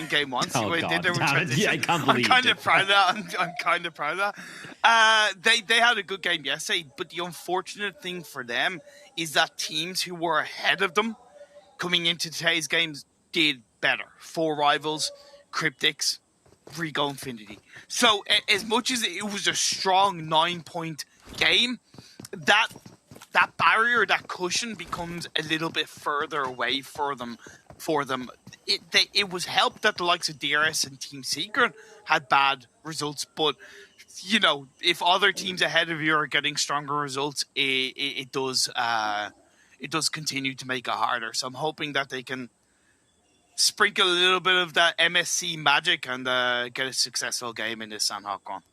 in game one. See Oh, what God, they did there with damn it. transition? Yeah, I can't I'm believe kind it. of proud of that. I'm kind of proud of that. They had a good game yesterday, but the unfortunate thing for them is that teams who were ahead of them coming into today's games did better. 4 Rivals, Cryptics, Rigo Infinity. So as much as it was a strong 9-point game, that barrier, that cushion becomes a little bit further away for them. It was helped that the likes of DRS and Team Secret had bad results, but you know, if other teams ahead of you are getting stronger results, it does continue to make it harder. So I'm hoping that they can sprinkle a little bit of that MSC magic and get a successful game in this Sanhok run.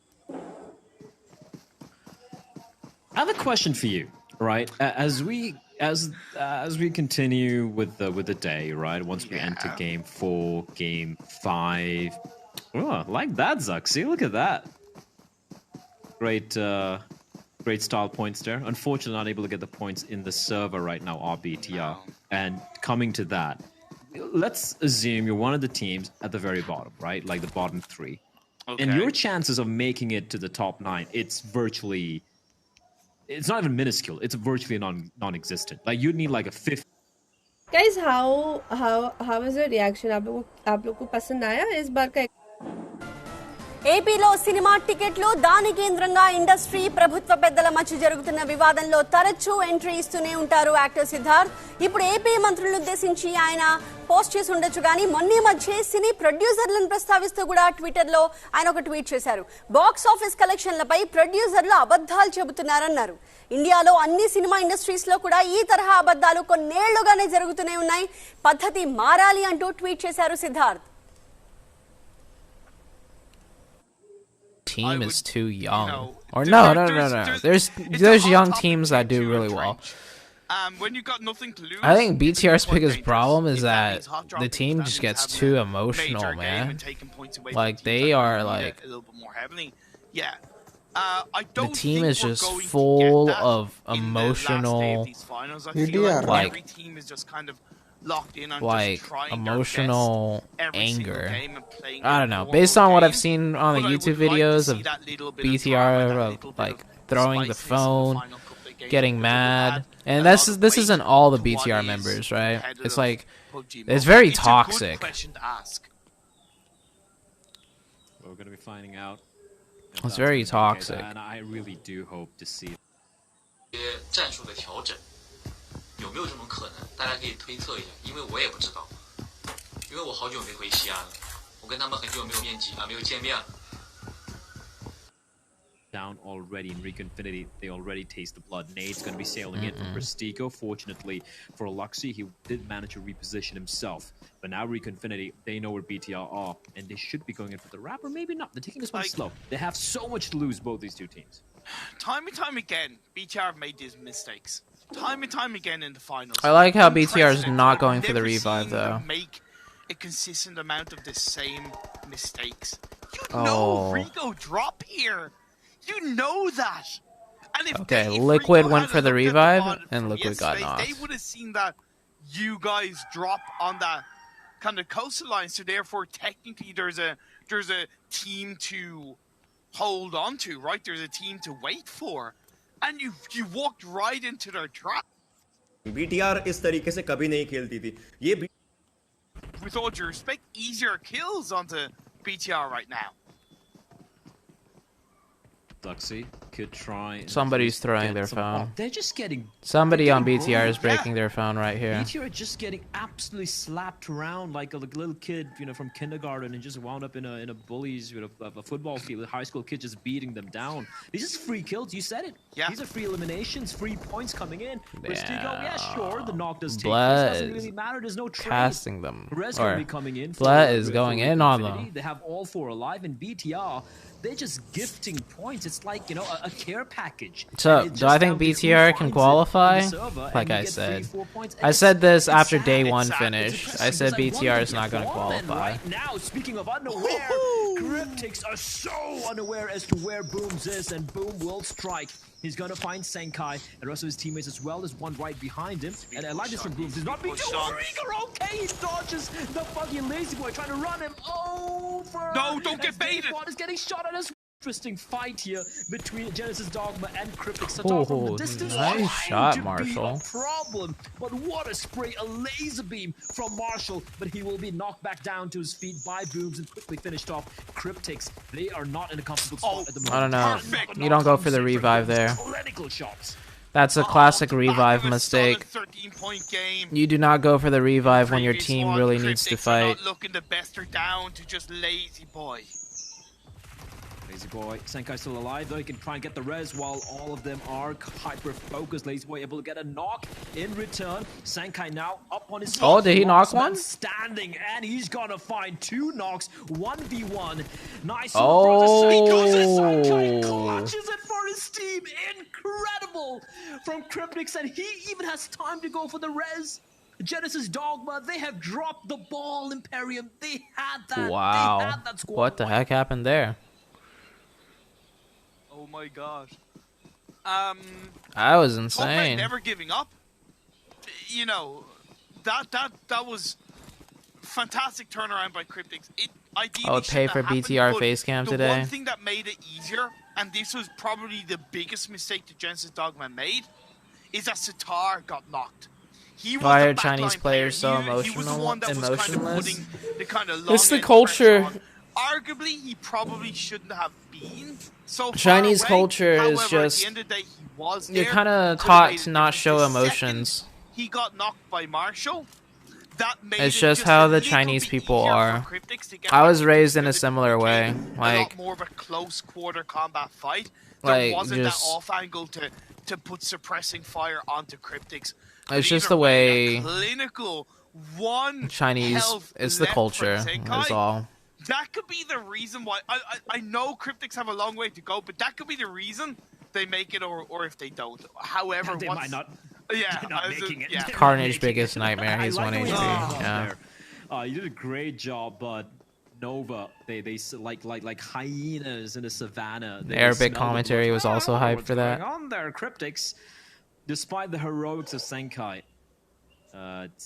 I have a question for you, right? As we continue with the day, right? Once we enter game 4, game 5. Oh, I like that, Zuck. See, look at that. Great style points there. Unfortunately, not able to get the points in the server right now, RBTR. And coming to that, let's assume you're one of the teams at the very bottom, right? Like the bottom 3. Okay. And your chances of making it to the top 9, it's not even minuscule. It's virtually non-existent. Like you'd need like a 50. Guys, how is your reaction? आप लोग को पसंद आया इस बार का? ఏపీలో cinema టికెట్లు దాని కేంద్రంగా ఇండస్ట్రీ ప్రభుత్వ పెద్దల మధ్య జరుగుతున్న వివాదంలో తరచూ ఎంట్రీ ఇస్తూనే ఉంటారు యాక్టర్ సిద్ధార్థ్. ఇప్పుడు ఏపీ మంత్రులను ఉద్దేశించి ఆయన పోస్ట్ చేసి ఉండొచ్చు కానీ మొన్న మధ్య సినీ ప్రొడ్యూసర్లను ప్రస్తావిస్తూ కూడా ట్విట్టర్ లో ఆయన ఒక ట్వీట్ చేశారు. బాక్స్ ఆఫీస్ కలెక్షన్లపై ప్రొడ్యూసర్లు అబద్ధాలు చెబుతున్నారన్నారు. ఇండియాలో అన్ని సినిమా ఇండస్ట్రీస్ లో కూడా ఈ తరహా అబద్ధాలు కొన్నేళ్లుగానే జరుగుతూనే ఉన్నాయి. పద్ధతి మారాలి అంటూ ట్వీట్ చేశారు Siddharth. Team is too young. Or no. There's young teams that do really well. When you got nothing to lose, I think BTR's biggest problem is that the team just gets too emotional, man. Like they are like a little bit more heavily. the team is just full of emotional, like every team is just kind of locked in on like just trying emotional anger. I don't know. Ball Based on what I've game. seen on the But I YouTube would like to videos see of that little bit BTR, drama, that of little bit like of throwing the spiciness in phone, final couple of games getting because we've mad, had and a this lot of isn't weight all the to what BTR is members, right? competitive It's like PUBG it's mode. very It's a good toxic. question to ask. We're going to be finding out. It's very toxic. And I really do hope to see. 战术的调整有没有这种可能？大家可以推测一下，因为我也不知道，因为我好久没回西安了，我跟他们很久没有没有见面了。 Down already in Rico Infinity, they already taste the blood. Nade's going to be sailing in from Prestigo. Fortunately for Luxy, he did manage to reposition himself. But now Rico Infinity, they know where BTR are, and they should be going in for the wrap, or maybe not. They're taking this one slow. They have so much to lose, both these two teams. Time and time again, BTR made these mistakes. Time and time again in the finals. I like how BTR is not going for the Never revive seen though. them make a consistent amount of the same mistakes. You know Rico drop here. You know that. And if Okay, if Liquid Rico went had for the looked at revive, VOD and from Liquid got yesterday, knocked. They would have seen that you guys drop on that kind of coastline, so therefore technically there's a team to hold on to, right? There's a team to wait for. And you walked right into their trap. BTR इस तरीके से कभी नहीं खेलती थी. ये with all due respect, easier kills onto BTR right now. Luxy could try. Somebody's throwing their phone. They're just getting. Somebody on BTR is breaking their phone right here. BTR are just getting absolutely slapped around like a little kid, you know, from kindergarten, and just wound up in a bullies, a football field. A high school kid just beating them down. These are free kills. You said it. Yeah. These are free eliminations, free points coming in. Yeah, sure, the knock does take. Blood Doesn't really matter. There's no trade. casting them. Rez Or gonna be coming in. Blood is going in on Infinity. them. They have all four alive, and BTR, they're just gifting points. It's like, you know, a care package. So, do I think BTR can qualify? Like I said. I said this after day one finished. I said BTR is not going to qualify. Right now, speaking of unaware, Cryptics are so unaware as to where Booms is, and Boom will strike He's gonna find Senkai and the rest of his teammates as well as one right behind him. And I like this from Booms. He's not being too okay, he dodges the fucking lazy boy trying to run him over. No, don't get baited. Is getting shot at us. Interesting fight here between Genesis Dogma and Cryptic. Satar from the distance. Nice shot, Marshall. Problem, but what a spray, a laser beam from Marshall, but he will be knocked back down to his feet by Booms and quickly finished off. Cryptics, they are not in a comfortable spot at the moment. I don't know. Perfect. You don't go for the revive there. Clinical shots. That's a classic revive mistake. 13-point game. You do not go for the revive when your Previous team one, really needs to Cryptics are fight. not looking to best her down to just lazy boy. Lazy Boy, Senkai still alive though, he can try and get the res while all of them are hyper-focused. Lazy Boy able to get a knock in return. Senkai now up on his feet. Oh, did he knock one? Standing, and he's gonna find 2 knocks, 1v1. Nice. Oh. Senkai clutches it for his team. Incredible from Cryptics, and he even has time to go for the res. Genesis Dogma, they have dropped the ball, Imperium. They had that. Wow. They had that squad What the point. heck happened there? Oh my god. That was Top insane. never giving up. You know, that was fantastic turnaround by Cryptics. It ideally I would pay shouldn't for have happened, BTR but face cam the today. one thing that made it easier, and this was probably the biggest mistake that Genesis Dogma made, is that Satar got knocked. He was Why the are Chinese backline players so player. He was the one that was kind of emotionless? putting the kind of long It's the edge culture. pressure on. Arguably, he probably shouldn't have been so far Chinese away. culture is However, just- at the end of the day, he was You're there. kind of Could've taught made to a not difference. show The second emotions. he got knocked by Marshall. That made It's it just a how the little Chinese bit people easier for are. Cryptics to get I back was into raised in a the similar way. a Like, lot more of a close quarter combat fight. There Like, wasn't just- that off angle to put suppressing fire onto Cryptics. it's just Either the way that clinical one Chinese. health It's the left culture. for Senkai, That's all. That could be the reason why. I know Cryptics have a long way to go, but that could be the reason they make it, or if they don't. However, They once, might not. Yeah, They're not I was- making it. yeah. They're not Carnage making biggest it. nightmare. He's I like 1 the way HP. you put it Yeah. there. You did a great job, but Nova, they like hyenas in a savannah. They Arabic smell the commentary blood. was also I don't know hyped what's for that. going on there, Cryptics. Despite the heroics of Senkai,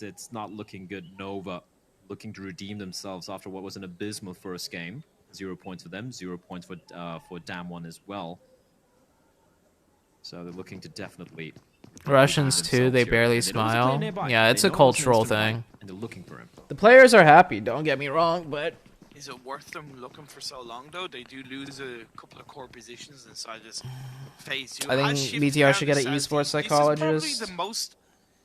it's not looking good. Nova looking to redeem themselves after what was an abysmal first game. 0 points for them, 0 points for Dam 1 as well. So they're looking to definitely. Russians redeem too. themselves They here. barely And they know there's a player smile. nearby. Yeah, it's They a know there's cultural nearby, thing. and they're looking for him. The players are happy. Don't get me wrong, but Is it worth them looking for so long though? They do lose a couple of core positions inside this phase 2. I think Has shifted BTR down should to get an Southeast. esports psychologist. This is probably the most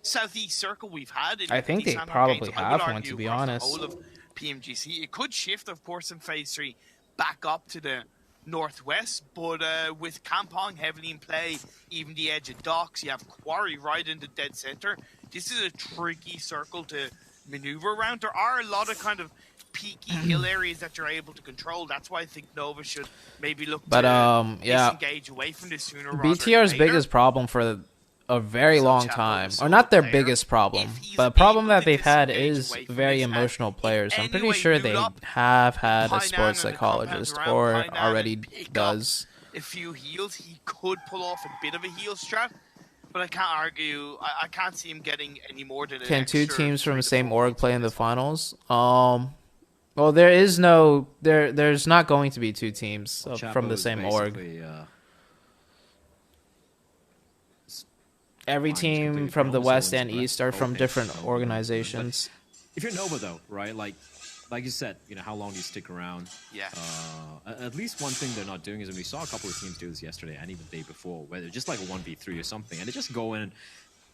Southeast circle we've had. In I think these they Sandhawk probably games. I have would one, argue to be across the honest. whole of PMGC. It could shift, of course, in phase 3 back up to the northwest, but with Kampong heavily in play, even the edge of docks, you have Quarry right in the dead center. This is a tricky circle to maneuver around. There are a lot of kind of peaky hill areas that you're able to control. That's why I think Nova should maybe look But, to yeah. disengage away from this sooner rather BTR's than later. biggest problem for a very So long Chapo time, is or not their player. biggest problem, If he's but a problem able that to they've had disengage is away from very this, and emotional in players. I'm any pretty way sure build they up have had a Painan sports and the compounds psychologist, around or Painan already and pick up does. a few heals. He could pull off a bit of a heal strat, but I can't argue. I can't see him getting any more than an Can two extra teams from 3 the to same 4 org play in the points. finals? Well, there is no there's not going to be two teams from the Chapo's same org. basically, Every fine, he's completely team from the promising west ones, and but east are from okay, different so, organizations. If you're Nova though, right? Like you said, how long do you stick around? Yeah. At least one thing they're not doing is, and we saw a couple of teams do this yesterday and even the day before, where they're just like a 1v3 or something, and they just go in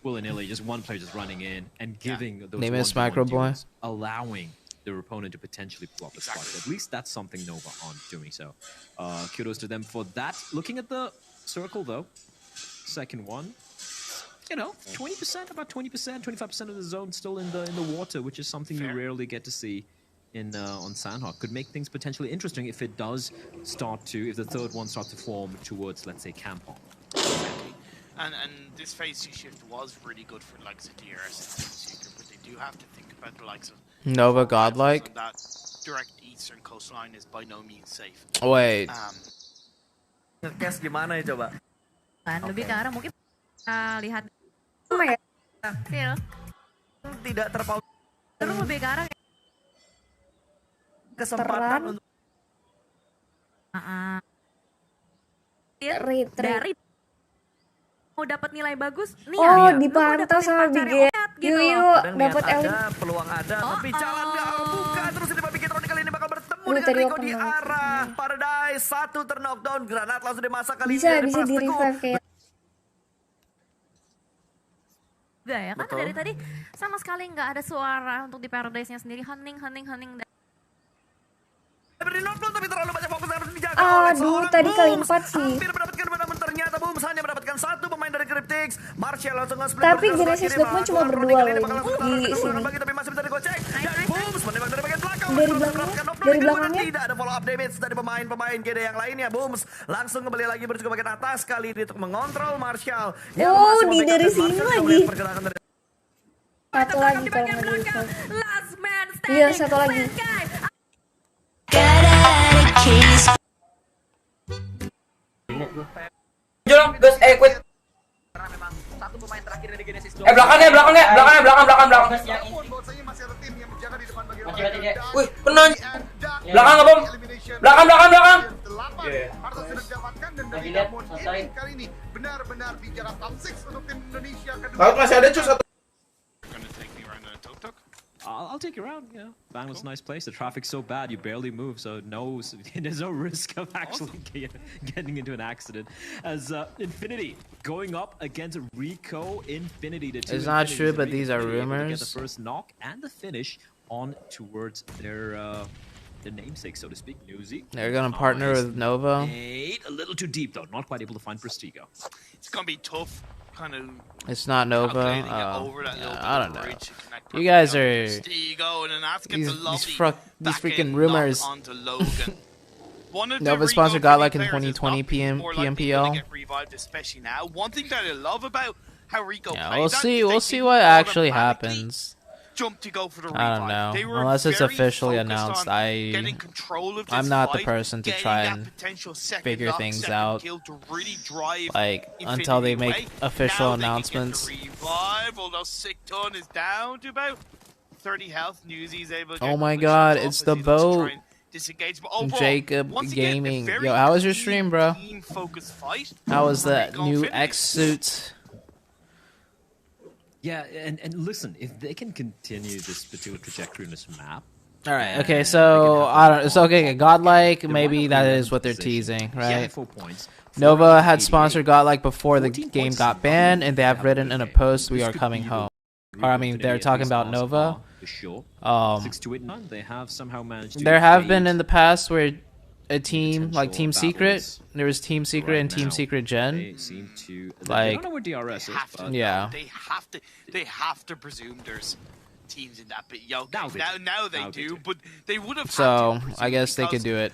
willy-nilly, just one player just running in and giving those Name is 1v1 Microboy. duels, allowing their opponent to potentially pull off the spot. At least that's something Nova aren't doing. So kudos to them for that. Looking at the circle though, second one. 20%, about 20%, 25% of the zone still in the water, which is something Fair. you rarely get to see in on Sandhawk. Could make things potentially interesting if it does start to, if the third one starts to form towards, let's say, Kampong. Exactly. And this phase 2 shift was really good for the likes of DRS and Seeker, but they do have to think about the likes of Nova Godlike. and that direct eastern coastline is by no means safe. Wait, Um, Nge-cash gimana ya coba? Lebih ke arah mungkin lihat feel Tidak terpaut. terus lebih ke arah Kesempatan untuk dari mau dapat nilai bagus nih Oh, ya. dipantau sama BG. Yuk, dapat elit. peluang ada, tapi jalan nggak buka terus ini Babi Kitroni kali ini bakal bertemu Aduh, dengan tadi Rico open di banget. arah Paradise. Satu terknockdown, granat langsung dimasak kali Bisa ini. di revive kayak. Enggak ya kan Betul. dari tadi sama sekali nggak ada suara untuk di Paradise-nya sendiri hening. Beri knockdown tapi terlalu banyak fokus harus dijaga oleh Aduh, seorang tadi kali Booms. 4 sih. Hampir mendapatkan namun ternyata Booms hanya mendapatkan satu pemain dari Cryptix. Martial langsung nge-split. Tapi bergerak Genesis sebelah kiri, Dogman cuma Roni berdua kali ini loh bakal di langsung sini. bagi, tapi masih bisa digocek. Dan Booms menembak dari bagian belakang. Dari Langsung belakangnya, mendapatkan knockdown dari kedua dan belakangnya. tidak ada follow up damage dari pemain-pemain GD yang lainnya. Booms langsung kembali lagi menuju ke bagian atas kali ini untuk mengontrol Martial. Yang Oh, masih di membackup dari dan sini Martial juga lagi. melihat pergerakan dari Satu lagi kalau nggak di revive. Last man standing. Iya, satu lagi. Jolong, guys, quit. memang satu pemain terakhir dari Genesis Belakang. Wih, penon. Belakang nggak bom? Belakang. Kalau masih ada cus satu. I'll take you around. You know, Bang was a nice place. The traffic's so bad, you barely move, so there's no risk of actually getting into an accident. As Infinity going up against Rico Infinity. It's not true, but these are rumors. Get the first knock and the finish on towards their namesake, so to speak, Newsy. They're gonna partner with Nova. A little too deep though, not quite able to find Prestigo. It's gonna be tough. Kind of. It's not Nova. calculating it over that little bit I don't of know. bridge to connect You guys Prestigo are to Prestigo, and then that's got these the lovely these freaking back-end rumors. knock onto Logan. One of the Nova Rico sponsored Infinity Godlike in players is 2020 not being more likely PMPL. gonna get revived, especially now. One thing that I love about how Rico Yeah, played we'll that see. is We'll they see didn't what actually automatically happens. jump to go for the I don't revive. They know. were Unless it's very officially focused announced, on getting control of this I'm not the fight, person to getting try that and potential second figure knock, things second out. kill to really drive Like Infinity until they make away. official Now they can get the announcements. revive, although Sick Ton is down to about 30 health. Newsy's able to get Oh my the God, shots it's off the as he looks to try boat. and disengage. But overall, Jacob once again, a Gaming. very Yo, how was your clean, stream, bro? team-focused fight How was for that Rico new Infinity. X suit? Yeah, and listen, if they can continue this particular trajectory in this map. All right. Okay. they So can have I don't. So okay. Godlike. They Maybe might that not be is what they're in position. teasing, Yeah, right? 4 points. Nova had 488. sponsored Godlike before the 14 game points. got banned, and they have Have written a in a good post, game. "We This are could coming be home." the Or I mean, they're Infinity talking at about least Nova. on for sure. 6 to 8 9, they have somehow managed to There have evade been in the past where a team like potential Team Secret, battles. there was Team Secret Right and Team now, Secret Gen. They seem to I Like- don't know where DRS They is, have to, but Yeah. They have to presume there's teams in that bit. Yo, Now they do. now they Now they do, do. but they would have. So had to, I guess they because, could do it.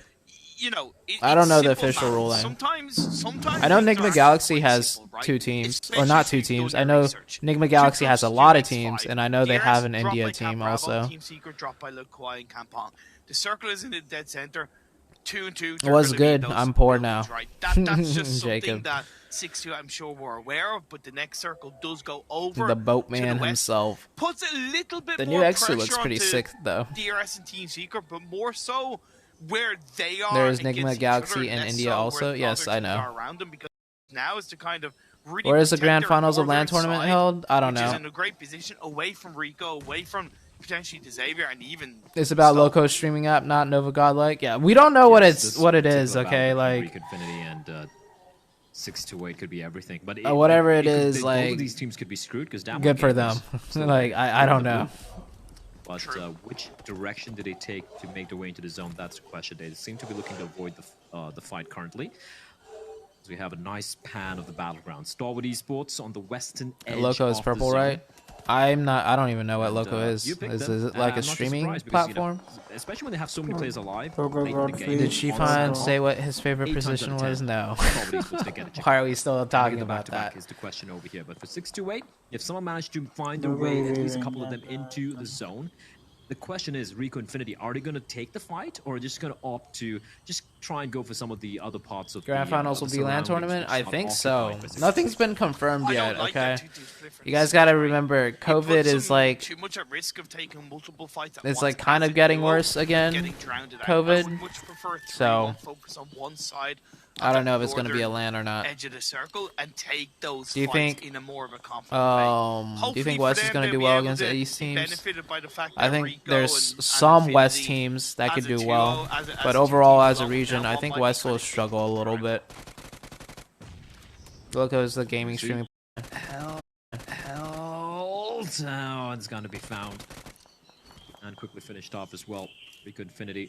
You know, I don't it's know the simple official math. ruling. Sometimes I know things Enigma are Galaxy quite has simple, right? 2 teams, or Especially not if 2 you've done teams. your I know research. Enigma Two Galaxy has a groups, lot of DRX teams, 5. and I know they DRX have an dropped India by Camp team Bravo, also. Team Secret dropped by Lil Kwai and Kampong. The circle is in the dead center. 2 and 2. It was good. I'm poor now. Right? That's just something Jacob. that 6-2 I'm sure we're aware of, but the next circle does go over The to boatman the west. himself. Puts a little bit The more new X suit pressure looks pretty onto sick, though. DRS and Team Secret, but more so where they are. There is against Enigma each Galaxy other, and less India so where also? the Yes, other I teams know. are around them, because now is to kind of really Where is the protect grand their finals of northern LAN tournament side, held? I don't which is know. in a great position, away from Rico, away from potentially Xavier, and even. It's about so- Loco streaming app, not Nova Godlike. Yeah, we don't know what Yes, it's this what it is. particular Okay, battle between like Greek Infinity and 6 to 8 could be everything, but whatever it could- is, both like, of these teams could be screwed because good for them. Like I don't know. But which direction do they take to make their way into the zone? That's the question. They seem to be looking to avoid the fight currently. So we have a nice pan of the battleground. Starwood Esports on the western edge. Loco is of the purple, zone. right? I'm not. I don't even know what And, Loco is. you picked Is them, it and like I'm a not streaming surprised because, you know, platform? especially when they have so many players alive. Go, late in the game, Did Shifan on say what his favorite 8 times out position of was? 10, No. Starwood Esports, they get a check. Why are we still talking Maybe the about back-to-back that? is the question over here. But for 6 to 8, if someone managed to find their way, at least a couple of them into the zone, the question is, Rico Infinity, are they going to take the fight or just going to opt to just try and go for some of the other parts of Grand Finals will be LAN tournament? I think so. Nothing's been confirmed yet, okay? You guys gotta remember, COVID is like... too much at risk of taking multiple fights at it's once like kind of getting worse again, COVID. So, focus on one side. I don't know if it's going to be a LAN or not. Edge of the circle and take those do you think, in a more of a confident way. do you think West is going to do well against East teams? By the fact I think there's some West teams that could do well, but overall as a region, I think West will struggle a little bit. Look, it was the gaming streaming. It's going to be found and quickly finished off as well. Rico Infinity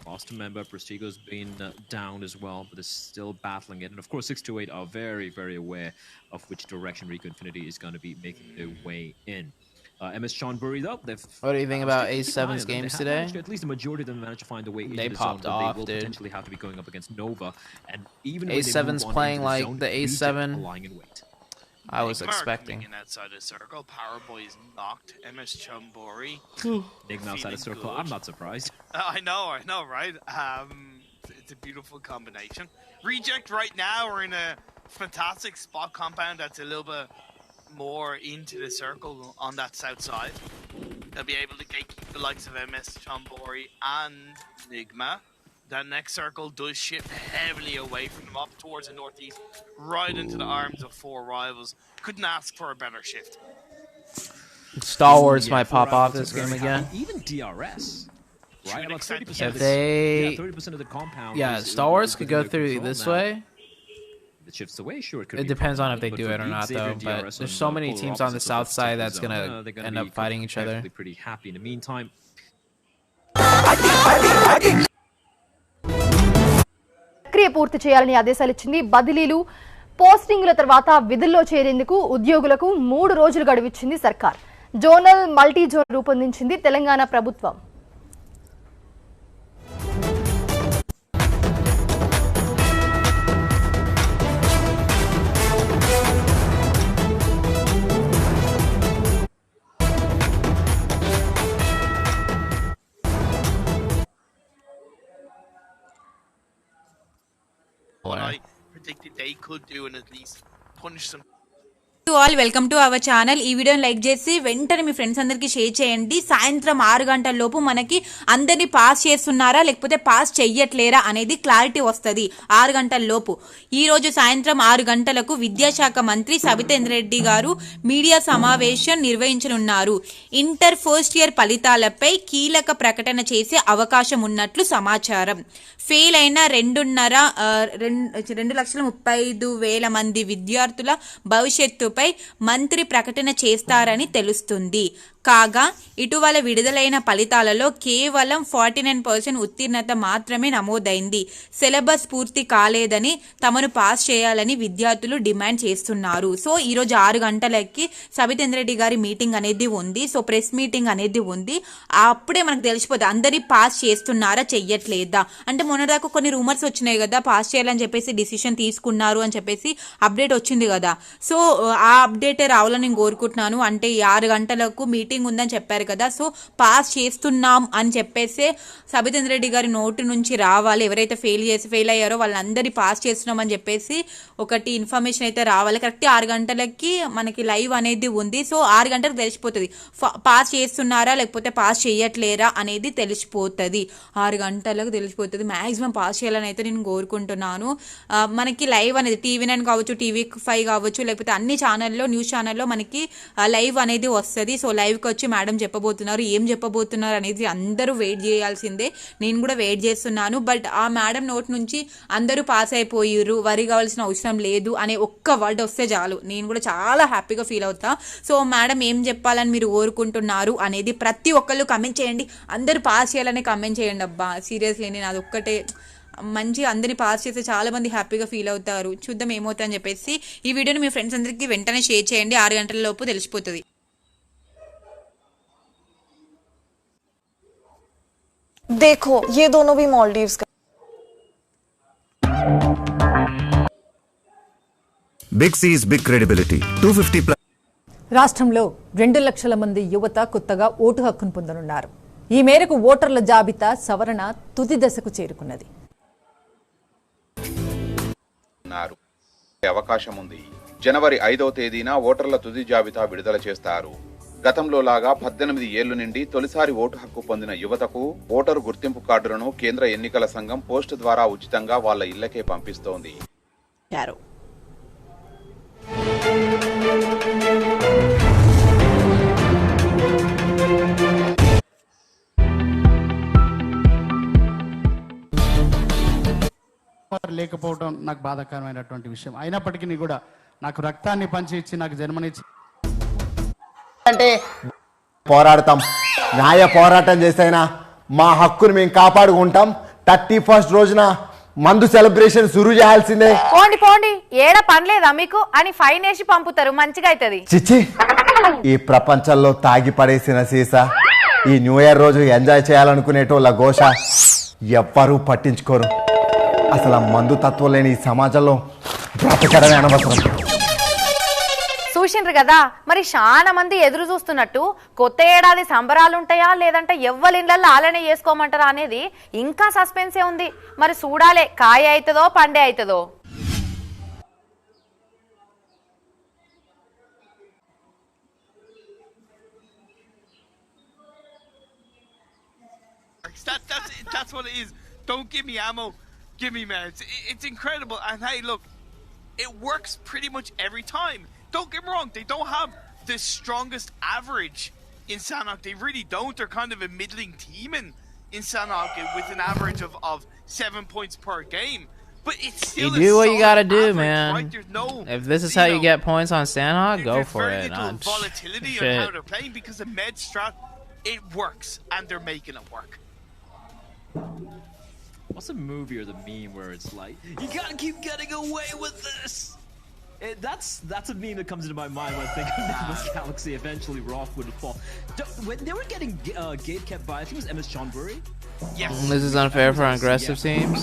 lost a member. Prestigo's been down as well, but is still battling it. And of course, 628 are very, very aware of which direction Rico Infinity is going to be making their way in. MS Chonburi, though, what do you think about A7's games today? At least the majority of them managed to find a way they into popped the zone, off, they will dude. potentially have to be going up against Nova. And even A7's playing like the A7 lying in wait. I was expecting. Outside the circle, Powerboy is knocked. MS Chonburi. Nigma outside the circle. I'm not surprised. I know, right? It's a beautiful combination. Reject right now are in a fantastic spot compound that's a little bit more into the circle on that south side. They'll be able to gatekeep the likes of MS Chonburi and Nigma. That next circle does shift heavily away from them up towards the northeast, right into the arms of four rivals. Couldn't ask for a better shift. Star Wars might pop off this game again. Even DRS. Right? About 30% if they... 30% of the compound. Yeah, Star Wars could go through this way. It shifts away, sure. It depends on if they do it or not, though. But there's so many teams on the south side that's going to end up fighting each other. Pretty happy in the meantime. ప్రక్రియ పూర్తి చేయాలని ఆదేశాలు ఇచ్చింది. బదిలీలు పోస్టింగ్ల తర్వాత విధుల్లో చేరేందుకు ఉద్యోగులకు 3 రోజులు గడువిచ్చింది సర్కార్. జోనల్ మల్టీ జోన్ రూపొందించింది తెలంగాణ ప్రభుత్వం. What I predicted they could do and at least punish them. To all welcome to our channel. ఈ వీడియోని లైక్ చేసి వెంటనే మీ ఫ్రెండ్స్ అందరికి షేర్ చేయండి. సాయంత్రం 6 గంటల లోపు మనకి అందరినీ పాస్ చేస్తున్నారా లేకపోతే పాస్ చెయ్యట్లేరా అనేది క్లారిటీ వస్తుంది. 6 గంటల లోపు ఈ రోజు సాయంత్రం 6 గంటలకు విద్యాశాఖ మంత్రి సబితేంద్ర రెడ్డి గారు మీడియా సమావేశం నిర్వహించనున్నారు. ఇంటర్ ఫస్ట్ ఇయర్ ఫలితాలపై కీలక ప్రకటన చేసే అవకాశం ఉన్నట్లు సమాచారం. ఫెయిల్ అయిన 2,35,000 మంది విద్యార్థుల భవిష్యత్తు మంత్రి ప్రకటన చేస్తారని తెలుస్తుంది. కాగా ఇటీవల విడుదలైన ఫలితాలలో కేవలం 49% ఉత్తీర్ణత మాత్రమే నమోదైంది. సిలబస్ పూర్తి కాలేదని తమను పాస్ చేయాలని విద్యార్థులు డిమాండ్ చేస్తున్నారు. సో ఈరోజు 6 గంటలకి సబితేంద్ర రెడ్డి గారి మీటింగ్ అనేది ఉంది. సో ప్రెస్ మీటింగ్ అనేది ఉంది. అప్పుడే మనకు తెలిసిపోతుంది అందరి పాస్ చేస్తున్నారా చెయ్యట్లేదా. అంటే మొన్నదాకా కొన్ని రూమర్స్ వచ్చినాయి కదా, పాస్ చేయాలని చెప్పేసి డిసిషన్ తీసుకున్నారు అని చెప్పేసి అప్డేట్ వచ్చింది కదా. సో ఆ అప్డేటే రావాలని నేను కోరుకుంటున్నాను. అంటే 6 గంటలకు మీటింగ్ ఉందని చెప్పారు కదా, సో పాస్ చేస్తున్నాం అని చెప్పేసి సబితేంద్ర రెడ్డి గారి నోటి నుంచి రావాలి. ఎవరైతే ఫెయిల్ అయ్యారో వాళ్ళందరి పాస్ చేస్తున్నాం అని చెప్పేసి ఒకటి ఇన్ఫర్మేషన్ అయితే రావాలి. కరెక్ట్ 6 గంటలకి మనకి లైవ్ అనేది ఉంది. సో 6 గంటలకు తెలిసిపోతుంది పాస్ చేస్తున్నారా లేకపోతే పాస్ చేయట్లేరా అనేది తెలిసిపోతుంది. 6 గంటలకు తెలిసిపోతుంది. మాక్సిమం పాస్ చేయాలని అయితే నేను కోరుకుంటున్నాను. మనకి లైవ్ అనేది TV9 కావచ్చు, TV5 కావచ్చు, లేకపోతే అన్ని ఛానల్లో న్యూస్ ఛానల్లో మనకి లైవ్ అనేది వస్తుంది. సో లైవ్కి వచ్చి మేడం చెప్పబోతున్నారు, ఏం చెప్పబోతున్నారు అనేది అందరూ వెయిట్ చేయాల్సిందే. నేను కూడా వెయిట్ చేస్తున్నాను. బట్ ఆ మేడం నోట్ నుంచి అందరూ పాస్ అయిపోయారు, వరి కావాల్సిన అవసరం లేదు అనే ఒక్క వర్డ్ వస్తే చాలు, నేను కూడా చాలా హ్యాపీగా ఫీల్ అవుతా. సో మేడం ఏం చెప్పాలని మీరు కోరుకుంటున్నారు అనేది ప్రతి ఒక్కళ్ళు కమెంట్ చేయండి. అందరూ పాస్ చేయాలని కమెంట్ చేయండి. అబ్బా సీరియస్లీ నేను అదొక్కటే మంచిగా అందరినీ పాస్ చేస్తే చాలా మంది హ్యాపీగా ఫీల్ అవుతారు. చూద్దాం ఏమవుతుందని చెప్పేసి ఈ వీడియోని మీ ఫ్రెండ్స్ అందరికీ వెంటనే షేర్ చేయండి. 6 గంటల లోపు తెలిసిపోతుంది. देखो ये दोनों भी मालदीव्स का బిగ్ సీస్ బిగ్ క్రెడిబిలిటీ 250+. రాష్ట్రంలో 2 లక్షల మంది యువత కొత్తగా ఓటు హక్కును పొందనున్నారు. ఈ మేరకు ఓటర్ల జాబితా సవరణ తుది దశకు చేరుకున్నది. అవకాశం ఉంది. జనవరి 5వ తేదీన ఓటర్ల తుది జాబితా విడుదల చేస్తారు. గతంలో లాగా 18 ఏళ్లు నుండి తొలిసారి ఓటు హక్కు పొందిన యువతకు ఓటరు గుర్తింపు కార్డులను కేంద్ర ఎన్నికల సంఘం పోస్టు ద్వారా ఉచితంగా వాళ్ళ ఇళ్లకే పంపిస్తోంది. లేకపోవడం నాకు బాధాకరమైనటువంటి విషయం. అయినప్పటికీ కూడా నాకు రక్తాన్ని పంచి ఇచ్చి నాకు జన్మనిచ్చి అంటే పోరాడతాం, న్యాయ పోరాటం చేసైనా మా హక్కును మేము కాపాడుకుంటాం. 31st రోజున మందు సెలబ్రేషన్ సురు చేయాల్సిందే. పోండి పోండి, ఏడ పనిలేదా మీకు అని ఫైన్ వేసి పంపుతారు, మంచిగా అవుతుంది. చిచ్చి, ఈ ప్రపంచంలో తాగి పడేసిన సీసా ఈ న్యూ ఇయర్ రోజు ఎంజాయ్ చేయాలనుకునేటోళ్ళ ఘోష ఎవ్వరూ పట్టించుకోరు. అసలు ఆ మందు తత్వం లేని ఈ సమాజంలో బ్రతకడమే అనవసరం. చూసిండ్రు కదా, మరి చాలా మంది ఎదురు చూస్తున్నట్టు కొత్త ఏడాది సంబరాలు ఉంటాయా లేదంటే ఎవ్వరి ఇళ్లలో ఆలనే చేసుకోమంటారా అనేది ఇంకా సస్పెన్సే ఉంది. మరి చూడాలే కాయ అవుతుందో పండే అవుతుందో. That's what it is. Don't give me ammo, give me meds. It's incredible. And hey, look, it works pretty much every time. Don't get me wrong, they don't have the strongest average in Sanhok. They really don't. They're kind of a middling team in Sanhok with an average of 7 points per game. But it's still you do what you gotta do, average, man. Right? There's no, if this is how you get points on Sanhok, go for it. There's volatility on how they're playing because the med strat, it works and they're making it work. What's a movie or the meme where it's like, you gotta keep getting away with this? That's a meme that comes into my mind when I think of this galaxy. Eventually, Roth would fall. When they were getting gate kept by, I think it was MS Chonburi. Yes. This is unfair for aggressive teams.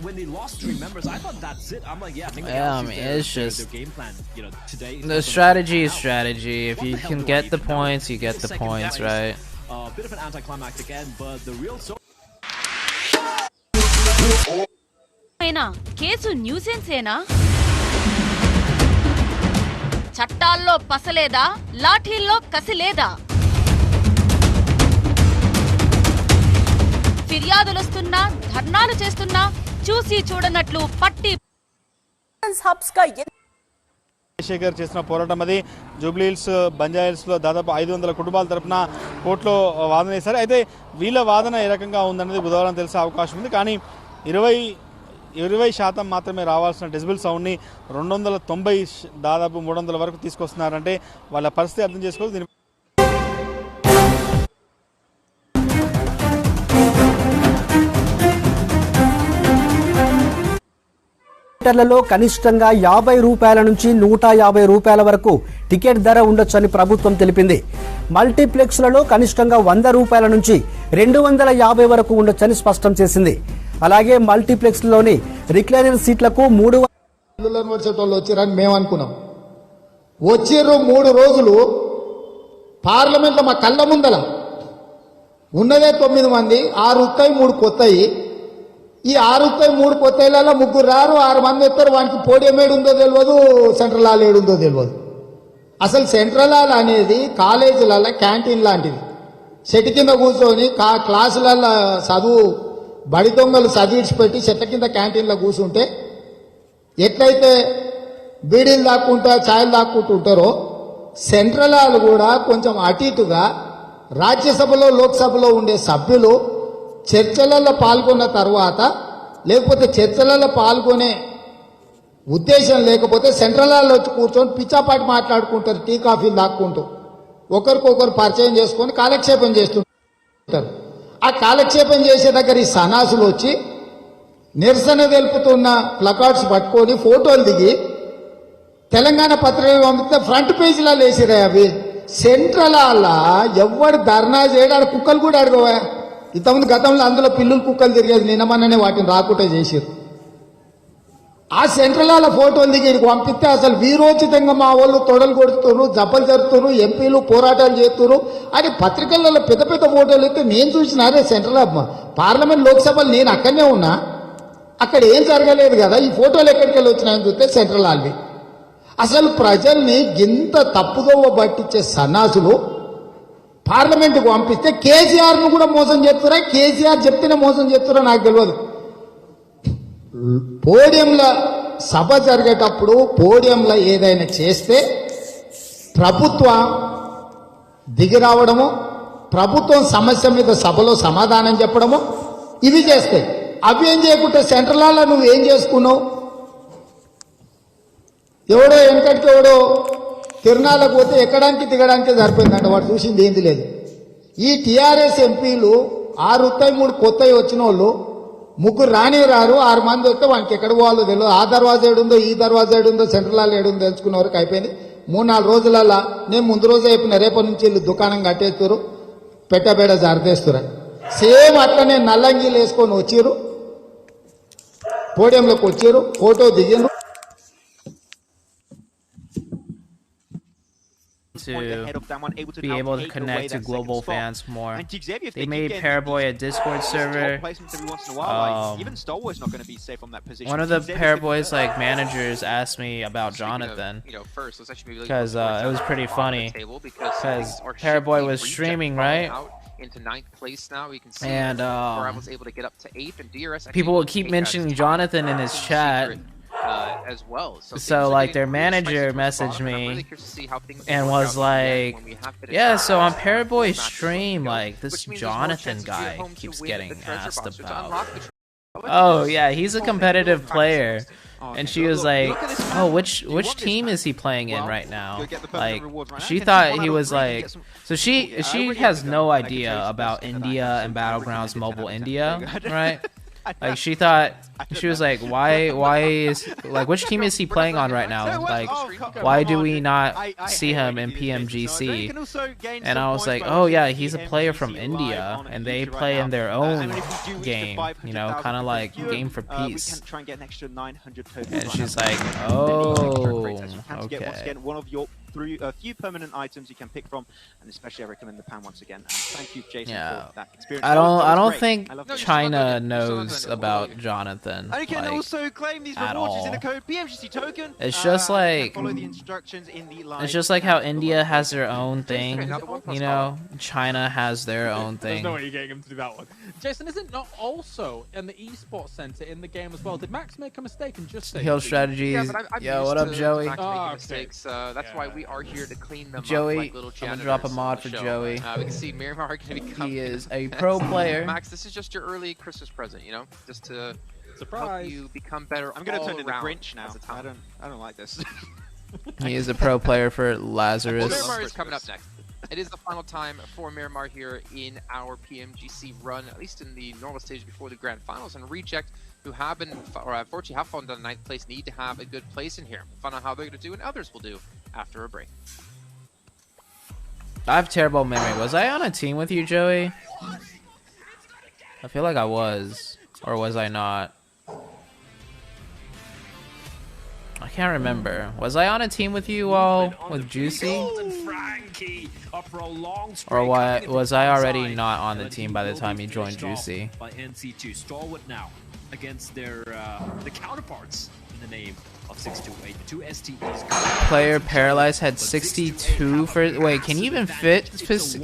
When they lost 3 members, I thought that's it. I'm like, yeah, I think I mean, it's just their game plan. You know, today the strategy is strategy. If you can get the points, you get the points, right? A bit of an anticlimactic end, but the real case న్యూసెన్సేనా? చట్టాల్లో పసలేదా, లాఠీల్లో కసిలేదా? ఫిర్యాదులొస్తున్నా, ధర్నాలు చేస్తున్నా చూసి చూడనట్లు పట్టి శేఖర్ చేసిన పోరాటం అది. జూబ్లీహిల్స్, బంజారాహిల్స్లో దాదాపు 500 కుటుంబాల తరపున కోర్టులో వాదన చేశారు. అయితే వీళ్ళ వాదన ఏ రకంగా ఉందనేది బుధవారం తెలిసే అవకాశం ఉంది. కానీ 20% మాత్రమే రావాల్సిన డెసిబుల్ సౌండ్ని 290 దాదాపు 300 వరకు తీసుకొస్తున్నారంటే వాళ్ళ పరిస్థితి అర్థం చేసుకోవాలి. దీని థియేటర్లలో కనిష్టంగా 50 రూపాయల నుంచి 150 రూపాయల వరకు టికెట్ ధర ఉండొచ్చని ప్రభుత్వం తెలిపింది. మల్టీప్లెక్స్లలో కనిష్టంగా 100 రూపాయల నుంచి 250 వరకు ఉండొచ్చని స్పష్టం చేసింది. అలాగే మల్టీప్లెక్స్లోని రిక్లైనర్ సీట్లకు 300 వచ్చేటోళ్ళు వచ్చారని మేము అనుకున్నాం. వచ్చారు 3 రోజులు పార్లమెంట్లో మా కళ్ళ ముందల ఉన్నదే 9 మంది, 6 ఉక్కాయి 3 కొత్తయి. ఈ 6 ఉక్కాయి 3 కొత్తయిలలో 3 రారు, 6 మంది ఎత్తారు. వానికి పోడియం ఏడుందో తెలియదు, సెంట్రల్ హాల్ ఏడుందో తెలియదు. అసలు సెంట్రల్ హాల్ అనేది కాలేజీలలో క్యాంటీన్ లాంటిది. చెట్టు కింద కూర్చొని క్లాసులలో చదువు బడి దొంగలు చదివిడిచిపెట్టి చెట్ల కింద క్యాంటీన్లో కూర్చుంటే ఎట్లయితే బీడీలు దాక్కుంటా ఛాయలు దాక్కుంటూ ఉంటారో సెంట్రల్ హాల్ కూడా కొంచెం అటు ఇటుగా రాజ్యసభలో లోక్సభలో ఉండే సభ్యులు చర్చలలో పాల్గొన్న తర్వాత లేకపోతే చర్చలలో పాల్గొనే ఉద్దేశం లేకపోతే సెంట్రల్ హాల్లో వచ్చి కూర్చొని పిచ్చాపాటి మాట్లాడుకుంటారు, టీ కాఫీలు దాక్కుంటూ ఒకరికొకరు పరిచయం చేసుకొని కాలక్షేపం చేస్తుంటారు. ఆ కాలక్షేపం చేసే దగ్గర ఈ సన్నాసులు వచ్చి నిరసన తెలుపుతున్న ప్లకార్డ్స్ పట్టుకొని ఫోటోలు దిగి తెలంగాణ పత్రిక పంపిస్తే ఫ్రంట్ పేజీలో వేసిరా. అవి సెంట్రల్ హాల్లో ఎవడు ధర్నా చేయడాడు, కుక్కలు కూడా అడగవా. ఇంతకుముందు గతంలో అందులో పిల్లులు కుక్కలు తిరిగేది, నిన్నమన్ననే వాటిని రాకుండా చేసారు. ఆ సెంట్రల్ ఫోటోలు దిగి పంపిస్తే అసలు వీరోచితంగా మా వాళ్ళు తొడలు కొడుతున్నారు, జపలు జరుపుతున్నారు, ఎంపీలు పోరాటాలు చేస్తున్నారు అని పత్రికలలో పెద్ద పెద్ద ఫోటోలు అయితే నేను చూసినారే. సెంట్రల్ పార్లమెంట్ లోక్సభలు నేను అక్కడనే ఉన్నా, అక్కడ ఏం జరగలేదు కదా. ఈ ఫోటోలు ఎక్కడికి వెళ్ళి వచ్చినాయని చూస్తే సెంట్రల్ హాల్వి. అసలు ప్రజల్ని ఇంత తప్పుదోవ పట్టించే సన్నాసులు పార్లమెంట్కు పంపిస్తే కేసీఆర్ను కూడా మోసం చేస్తారా, కేసీఆర్ చెప్తేనే మోసం చేస్తారా నాకు తెలియదు. పోడియంలో సభ జరిగేటప్పుడు పోడియంలో ఏదైనా చేస్తే ప్రభుత్వం దిగి రావడము, ప్రభుత్వం సమస్య మీద సభలో సమాధానం చెప్పడము ఇవి చేస్తాయి. అవి ఏం చేయకుంటే సెంట్రల్ హాల్లో నువ్వు ఏం చేసుకున్నావు? ఎవడో వెనకటికి ఎవడో తిరునాళ్ళకు పోతే ఎక్కడానికి దిగడానికి సరిపోయిందంట, వాడు చూసింది ఏంది లేదు. ఈ టీఆర్ఎస్ ఎంపీలు 6 కొత్తవి వచ్చిన వాళ్ళు 3 రారు, 6 మంది వస్తే వానికి ఎక్కడ పోవాలో తెలియదు. ఆ దర్వాజా ఏడుందో ఈ దర్వాజా ఏడుందో సెంట్రల్ హాల్ ఏడుందో తెలుసుకునే వరకు అయిపోయింది. 3-4 రోజులలో నేను ముందు రోజే చెప్పిన రేపటి నుంచి వీళ్ళు దుకాణం కట్టేస్తారు, పెట్టబేడ జారతేస్తారు. సేమ్ అట్లనే నల్లంగీలు వేసుకొని వచ్చారు, పోడియంలోకి వచ్చారు, ఫోటో దిగారు. To be able to connect to global fans more. They made Paraboy a Discord server. One of the Paraboy's like managers asked me about Jonathan because it was pretty funny because Paraboy was streaming, right? Into 9th place now. We can see and was able to get up to 8th, and DRS people will keep mentioning Jonathan in his chat. As well. So like their manager messaged me and was like, yeah, so on Paraboy's stream, like this Jonathan guy keeps getting asked about. Oh yeah, he's a competitive player. And she was like, oh, which team is he playing in right now? Like, she thought he was like, so she has no idea about India and Battlegrounds Mobile India, right? Like she thought, she was like, why is, like, which team is he playing on right now? Like, why do we not see him in PMGC? And I was like, oh yeah, he's a player from India and they play in their own game, you know, kind of like Game for Peace. And she's like, oh, okay. A few permanent items you can pick from, and especially I recommend the pan once again. And thank you, Jason, for that experience. I don't think China knows about Jonathan. And you can also claim these rewards using the code PMGC token. It's just like follow the instructions in the live. It's just like how India has their own thing, you know. China has their own thing. There's no way you're getting him to do that one. Jason, is it not also in the esports center in the game as well? Did Max make a mistake and just say Heal strategies? Yeah, Yo, what up, Joey? Mistakes. That's why we are here to clean them Joey, up like little janitors. I'm gonna drop a mod for Joey. We can see Miramar gonna become. He is a pro player. Max, this is just your early Christmas present, you know, just to surprise help you become better. I'm gonna turn into Grinch now. I don't like this. He is a pro player for Lazarus. Well, Miramar is coming up next. It is the final time for Miramar here in our PMGC run, at least in the normal stage before the grand finals. And Reject, who have been, or unfortunately have fallen down to 9th place, need to have a good place in here. We'll find out how they're going to do, and others will do after a break. I have terrible memory. Was I on a team with you, Joey? I feel like I was. Or was I not? I can't remember. Was I on a team with you all with Juicy? Or what? Was I already not on the team by the time you joined Juicy? By NC2 Stalwart now against their the counterparts in the name of 628. The 2 STEs. Player paralyzed had 62 first. Wait, can you even fit?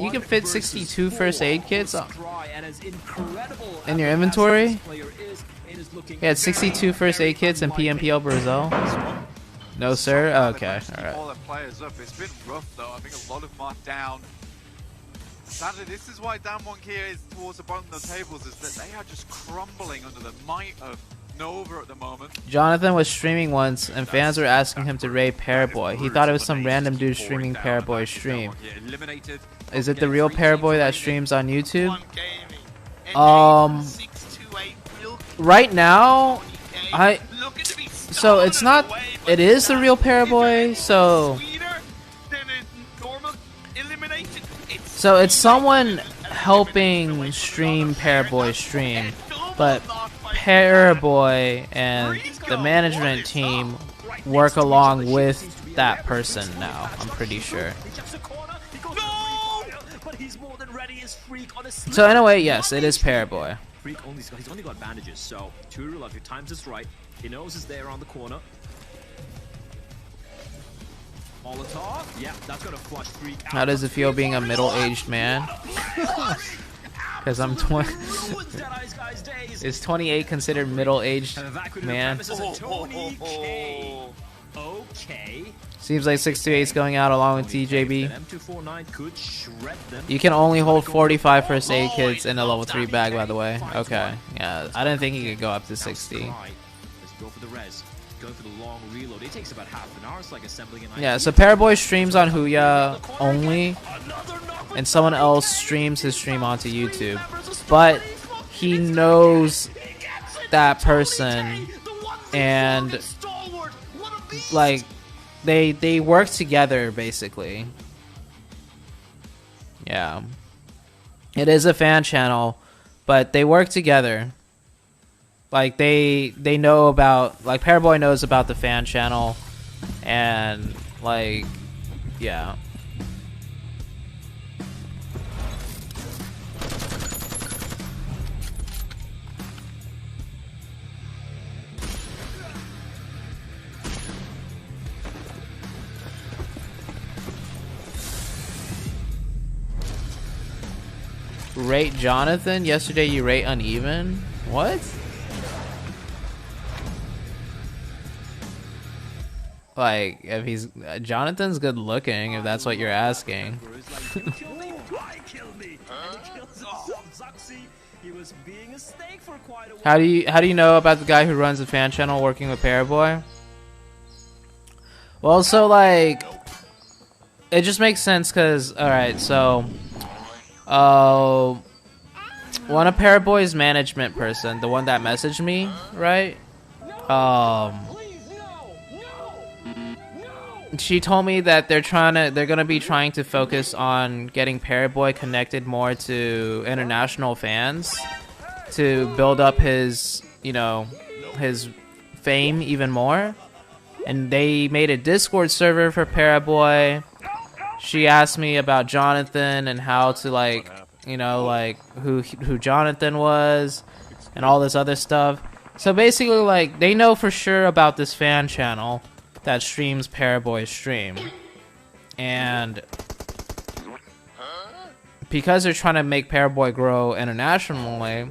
You can fit 62 first aid kits in your inventory? He had 62 first aid kits in PMPL Brazil. No, sir. Okay, all right. All the players up. It's been rough though. I think a lot of them are down. Sadly, this is why Damwon here is towards the bottom of the tables, is that they are just crumbling under the might of Nova at the moment. Jonathan was streaming once, and fans were asking him to raid Paraboy. He thought it was some random dude streaming Paraboy's stream. Is it the real Paraboy that streams on YouTube? Right now, so it's not. It is the real Paraboy. So it's someone helping stream Paraboy's stream, but Paraboy and the management team work along with that person now. I'm pretty sure. So in a way, yes, it is Paraboy. He's only got bandages, so Turu, if your times is right, he knows he's there around the corner. Molotov, yeah, that's gonna flush Freak out. How does it feel being a middle-aged man? Because I'm 20. Is 28 considered middle-aged man? Okay. Seems like 628 is going out along with TJB. You can only hold 45 first aid kits in a level 3 bag, by the way. Okay. Yeah, I didn't think he could go up to 60. Let's go for the res. Going for the long reload. It takes about half an hour. It's like assembling an Yeah, so Paraboy streams on Huya only, and someone else streams his stream onto YouTube. But he knows that person, and like they work together basically. Yeah, it is a fan channel, but they work together. Like they know about, like Paraboy knows about the fan channel, and like, yeah. Rate Jonathan? Yesterday you rate uneven? What? Like, if he's... Jonathan's good looking, if that's what you're asking. How do you know about the guy who runs the fan channel working with Paraboy? Well, so like... It just makes sense because... Alright, so... one of Paraboy's management person, the one that messaged me, right? She told me that they're gonna be trying to focus on getting Paraboy connected more to international fans to build up his, you know, his fame even more. And they made a Discord server for Paraboy. She asked me about Jonathan and how to, like, you know, like who Jonathan was and all this other stuff. So basically, like, they know for sure about this fan channel that streams Paraboy's stream, and because they're trying to make Paraboy grow internationally,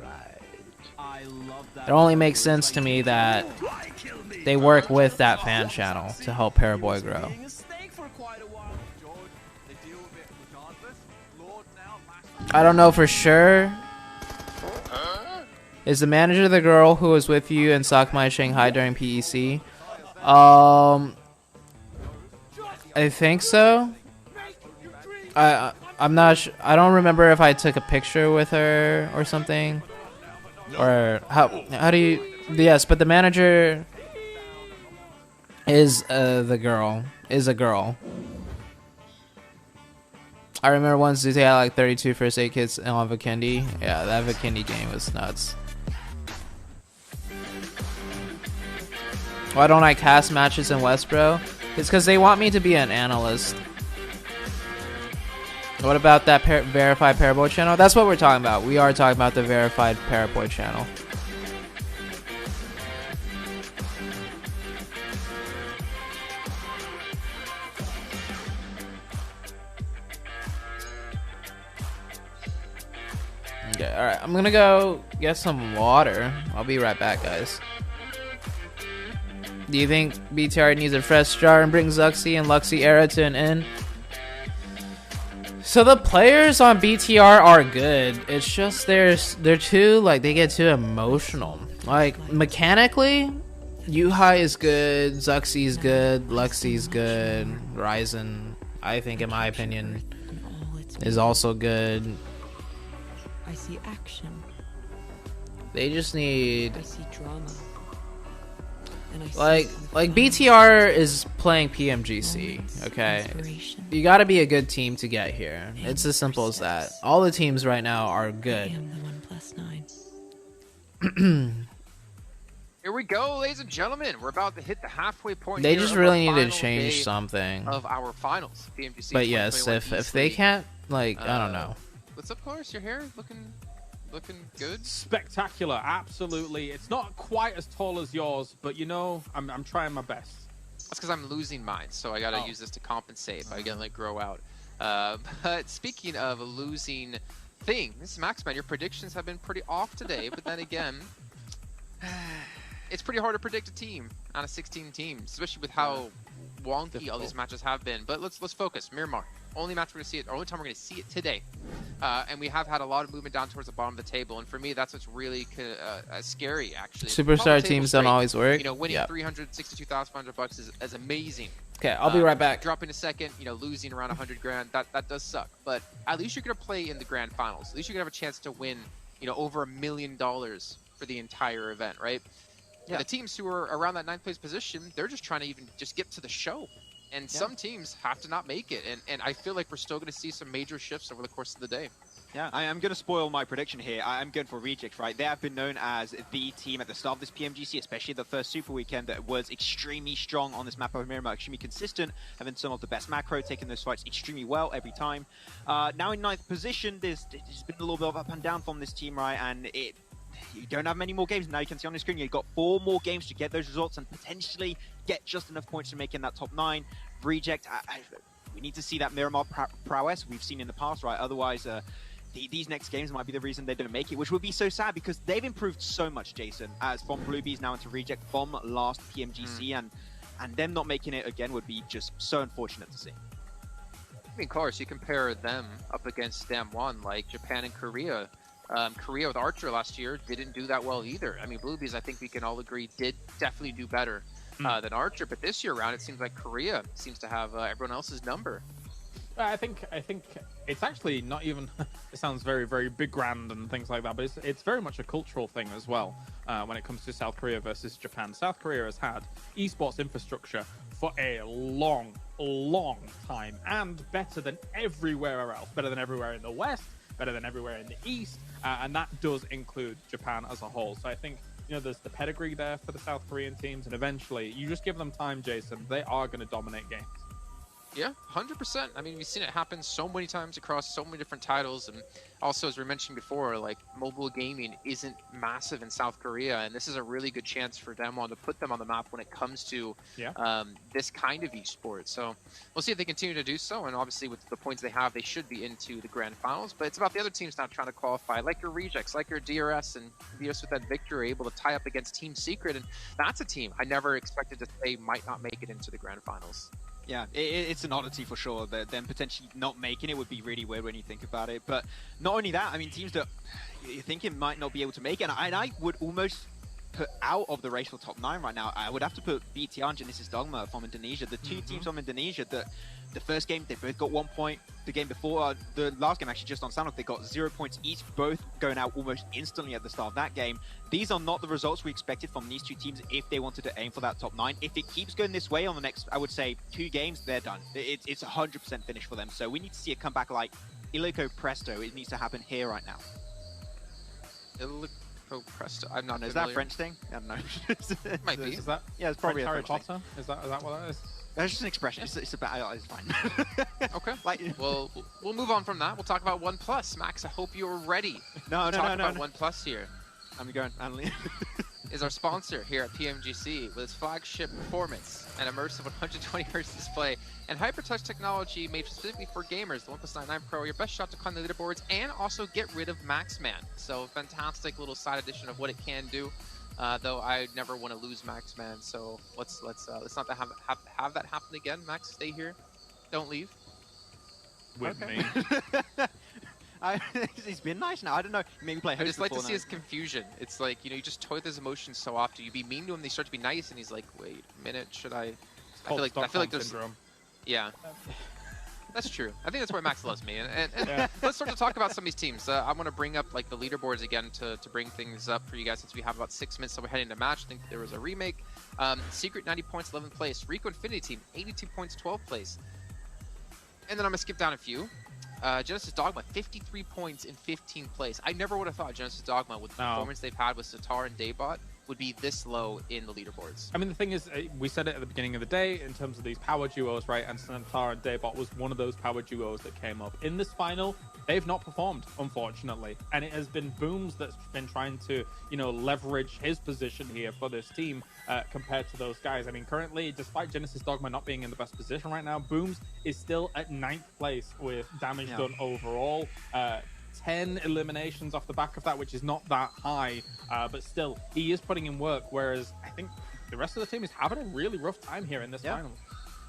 it only makes sense to me that they work with that fan channel to help Paraboy grow. I don't know for sure. Is the manager the girl who was with you in Sakmai Shanghai during PEC? I think so. I'm not I don't remember if I took a picture with her or something, or how do you? Yes, but the manager is a girl. I remember once they had like 32 first aid kits on Vikendi. Yeah, that Vikendi game was nuts. Why don't I cast matches in Westbro? It's because they want me to be an analyst. What about that verified Paraboy channel? That's what we're talking about. We are talking about the verified Paraboy channel. Okay, alright. I'm gonna go get some water. I'll be right back, guys. Do you think BTR needs a fresh start and bring Zuxi and Luxi era to an end? So the players on BTR are good. It's just they're too, like, they get too emotional. Like, mechanically, Yuhai is good, Zuxi is good, Luxi is good, Ryzen, I think, in my opinion, is also good. I see action. They just need... I see drama. Like BTR is playing PMGC, okay? You gotta be a good team to get here. It's as simple as that. All the teams right now are good. Here we go, ladies and gentlemen. We're about to hit the halfway point. They here just of really our need to final change day something. of our finals. PMGC But yes, 2021 if they E3. can't, like, I don't know. What's up, Cars? Your hair looking good? Spectacular, absolutely. It's not quite as tall as yours, but you know, I'm trying my best. That's because I'm losing mine, so I gotta use this to compensate if I get like grow out. But speaking of losing things, Maxman, your predictions have been pretty off today. But then again, it's pretty hard to predict a team out of 16 teams, especially with how wonky all these matches have been. But let's focus. Miramar, only match we're gonna see it. Only time we're gonna see it today. And we have had a lot of movement down towards the bottom of the table, and for me, that's what's really scary. Actually, Superstar teams don't always work. You know, winning $362,500 is amazing. Okay, I'll be right back. Dropping a second, you know, losing around 100 grand, that does suck. But at least you're gonna play in the grand finals. At least you're gonna have a chance to win, you know, over $1 million for the entire event, right? Yeah. The teams who are around that 9th place position, they're just trying to even just get to the show. And some teams have to not make it. And I feel like we're still going to see some major shifts over the course of the day. Yeah, I am going to spoil my prediction here. I'm going for Reject, right? They have been known as the team at the start of this PMGC, especially the first Super Weekend, that was extremely strong on this map over Miramar, extremely consistent, having some of the best macro, taking those fights extremely well every time. Now in 9th position, there's been a little bit of up and down from this team, right? And you don't have many more games. Now you can see on the screen, you've got 4 more games to get those results and potentially get just enough points to make in that top 9. Reject, we need to see that Miramar prowess we've seen in the past, right? Otherwise, these next games might be the reason they didn't make it, which would be so sad because they've improved so much, Jason, as from Bluebees now into Reject from last PMGC, and them not making it again would be just so unfortunate to see. I mean, of course, you compare them up against Damwon, like Japan and Korea. Korea with Archer last year didn't do that well either. I mean, Bluebees, I think we can all agree, did definitely do better than Archer, but this year around, it seems like Korea seems to have everyone else's number. I think it's actually not even. It sounds very, very big, grand, and things like that, but it's very much a cultural thing as well. When it comes to South Korea versus Japan, South Korea has had esports infrastructure for a long time, and better than everywhere else. Better than everywhere in the West, better than everywhere in the East, and that does include Japan as a whole. So I think, you know, there's the pedigree there for the South Korean teams, and eventually, you just give them time, Jason, they are going to dominate games. Yeah, 100%. I mean, we've seen it happen so many times across so many different titles. And also, as we mentioned before, like, mobile gaming isn't massive in South Korea. And this is a really good chance for them to put them on the map when it comes to this kind of esports. So we'll see if they continue to do so. And obviously, with the points they have, they should be into the grand finals. But it's about the other teams not trying to qualify, like your Rejects, like your DRS. And DRS with that victory, able to tie up against Team Secret. And that's a team I never expected to say might not make it into the grand finals. Yeah, it's an oddity for sure. That them potentially not making it would be really weird when you think about it. But not only that, I mean, teams that you think it might not be able to make it, and I would almost put out of the race for top 9 right now, I would have to put BTR and Genesis Dogma from Indonesia. The two teams from Indonesia that the first game, they both got 1 point. The game before, the last game actually just on Sanok, they got 0 points each, both going out almost instantly at the start of that game. These are not the results we expected from these two teams if they wanted to aim for that top 9. If it keeps going this way on the next, I would say, 2 games, they're done. It's 100% finished for them. So we need to see a comeback like Illico Presto. It needs to happen here right now. Illico Presto. I'm not familiar. Is that a French thing? I don't know. It might be. Is that? Yeah, it's probably Harry a French Potter. thing. Is that what that is? That's just an expression. It's about. It's fine. Okay. Well, we'll move on from that. We'll talk about OnePlus. Max, I hope you're ready. No. Talk about OnePlus here. I'm going. Is our sponsor here at PMGC with its flagship performance and immersive 120Hz display and hyper-touch technology made specifically for gamers. The OnePlus 99 Pro, your best shot to climb the leaderboards and also get rid of Maxman. So fantastic little side addition of what it can do. Though I never want to lose Maxman, so let's not have that happen again. Max, stay here, don't leave. With me. He's been nice now. I don't know. Maybe play. I just like to see his confusion. It's like, you know, you just toy with his emotions so often. You be mean to him, they start to be nice, and he's like, "Wait a minute, should I?" I feel like there's. Syndrome. Yeah. That's true. I think that's why Max loves me. And let's start to talk about some of these teams. I want to bring up like the leaderboards again to bring things up for you guys, since we have about 6 minutes, so we're heading to match. I think there was a remake. Secret 90 points, 11th place. Rico Infinity Team 82 points, 12th place. And then I'm gonna skip down a few. Genesis Dogma 53 points in 15th place. I never would have thought Genesis Dogma with the performance they've had with Satar and Daybot would be this low in the leaderboards. I mean, the thing is, we said it at the beginning of the day in terms of these power duos, right? And Centaur and Daybot was one of those power duos that came up. In this final, they've not performed, unfortunately. And it has been Booms that's been trying to, leverage his position here for this team compared to those guys. I mean, currently, despite Genesis Dogma not being in the best position right now, Booms is still at 9th place with damage done overall. 10 eliminations off the back of that, which is not that high, but still, he is putting in work, whereas I think the rest of the team is having a really rough time here in this final.